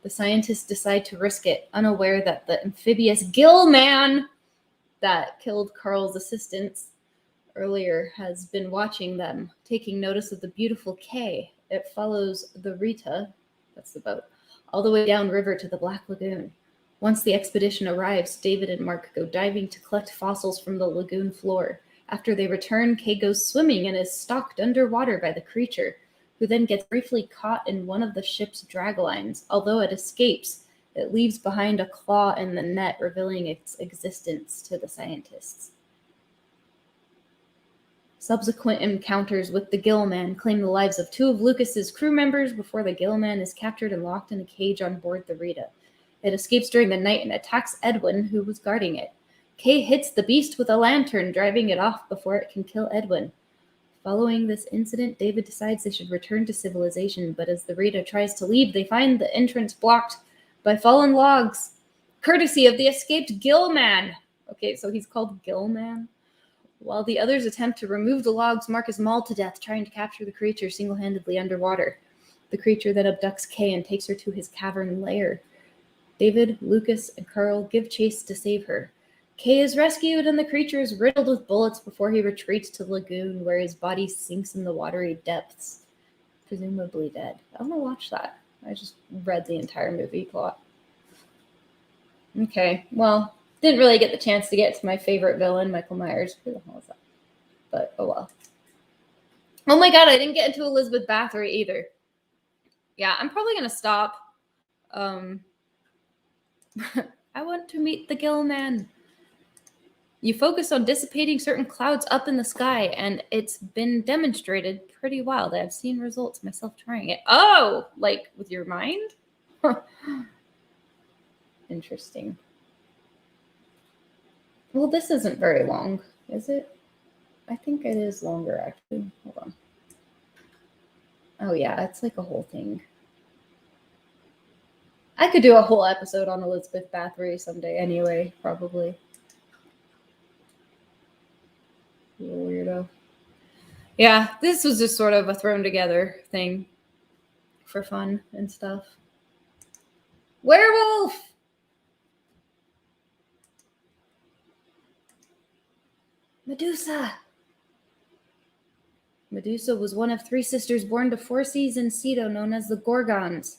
The scientists decide to risk it, unaware that the amphibious gill man that killed Carl's assistants earlier has been watching them, taking notice of the beautiful Kay. It follows the Rita, that's the boat, all the way downriver to the Black Lagoon. Once the expedition arrives, David and Mark go diving to collect fossils from the lagoon floor. After they return, Kay goes swimming and is stalked underwater by the creature, who then gets briefly caught in one of the ship's draglines. Although it escapes, it leaves behind a claw in the net, revealing its existence to the scientists. Subsequent encounters with the Gill Man claim the lives of 2 of Lucas's crew members before the Gill Man is captured and locked in a cage on board the Rita. It escapes during the night and attacks Edwin, who was guarding it. Kay hits the beast with a lantern, driving it off before it can kill Edwin. Following this incident, David decides they should return to civilization, but as the Rita tries to leave, they find the entrance blocked by fallen logs, courtesy of the escaped Gill Man. Okay, so he's called Gill Man. While the others attempt to remove the logs, Mark is mauled to death, trying to capture the creature single-handedly underwater. The creature then abducts Kay and takes her to his cavern lair. David, Lucas, and Carl give chase to save her. Kay is rescued and the creature is riddled with bullets before he retreats to the lagoon, where his body sinks in the watery depths, presumably dead. I want to watch that. I just read the entire movie plot. Okay, well, didn't really get the chance to get to my favorite villain, Michael Myers. Who the hell is that? But, oh well. Oh my god, I didn't get into Elizabeth Bathory either. Yeah, I'm probably going to stop. I want to meet the Gill Man. You focus on dissipating certain clouds up in the sky, and it's been demonstrated pretty wild. I've seen results myself trying it. Oh, like with your mind? Interesting. Well, this isn't very long, is it? I think it is longer, actually. Hold on. Oh, yeah, it's like a whole thing. I could do a whole episode on Elizabeth Bathory someday anyway, probably. Weirdo. Yeah, this was just sort of a thrown together thing for fun and stuff. Werewolf! Medusa! Medusa was one of 3 sisters born to Phorcys and Ceto, known as the Gorgons.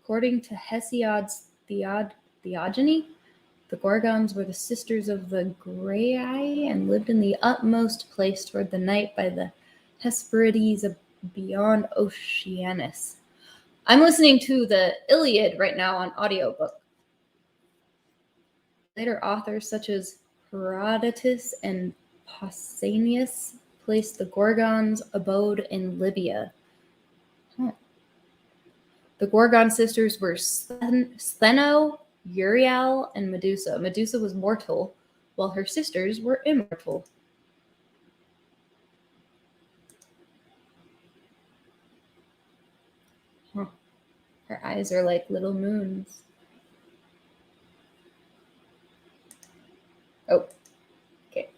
According to Hesiod's Theogony, the Gorgons were the sisters of the Graeae and lived in the utmost place toward the night by the Hesperides beyond Oceanus. I'm listening to the Iliad right now on audiobook. Later authors such as Herodotus and Pausanias placed the Gorgons' abode in Libya. The Gorgon sisters were Stheno, Uriel, and Medusa. Medusa was mortal, while her sisters were immortal. Huh. Her eyes are like little moons. Oh, okay.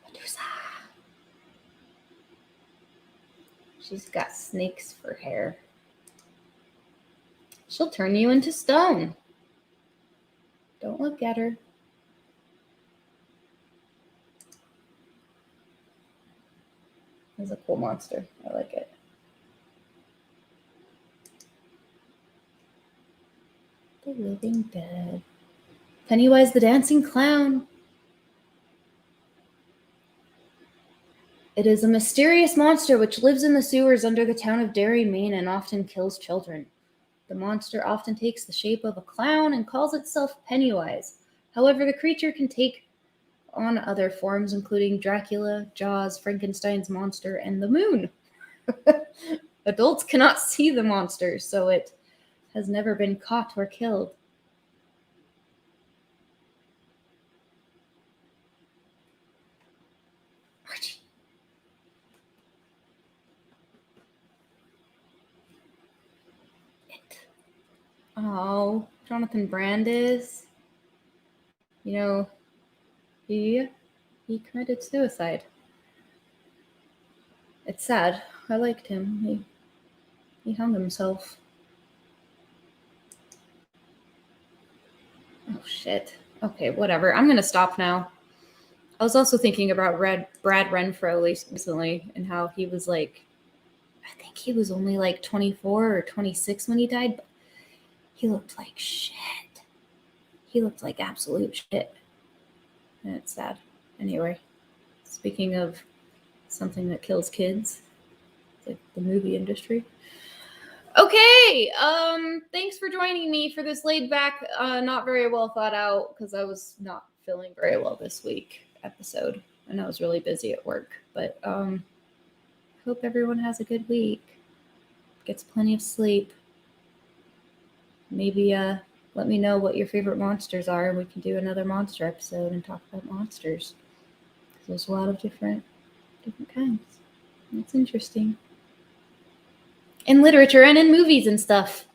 Medusa. She's got snakes for hair. She'll turn you into stone. Don't look at her. It's a cool monster. I like it. The Living Dead. Pennywise the Dancing Clown. It is a mysterious monster which lives in the sewers under the town of Derry, Maine, and often kills children. The monster often takes the shape of a clown and calls itself Pennywise. However, the creature can take on other forms, including Dracula, Jaws, Frankenstein's monster, and the moon. Adults cannot see the monster, so it has never been caught or killed. Archie. Oh, Jonathan Brandis. You know, he committed suicide. It's sad. I liked him. He hung himself. Oh shit. Okay, whatever. I'm gonna stop now. I was also thinking about Brad Renfro recently and how he was like, I think he was only like 24 or 26 when he died, but he looked like shit. He looked like absolute shit. And it's sad. Anyway, speaking of something that kills kids, like the movie industry. Okay, thanks for joining me for this laid back, not very well thought out, because I was not feeling very well this week episode, and I was really busy at work. But hope everyone has a good week, gets plenty of sleep. Maybe let me know what your favorite monsters are, and we can do another monster episode and talk about monsters. There's a lot of different kinds. It's interesting. In literature and in movies and stuff.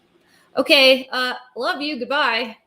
Okay, love you. Goodbye.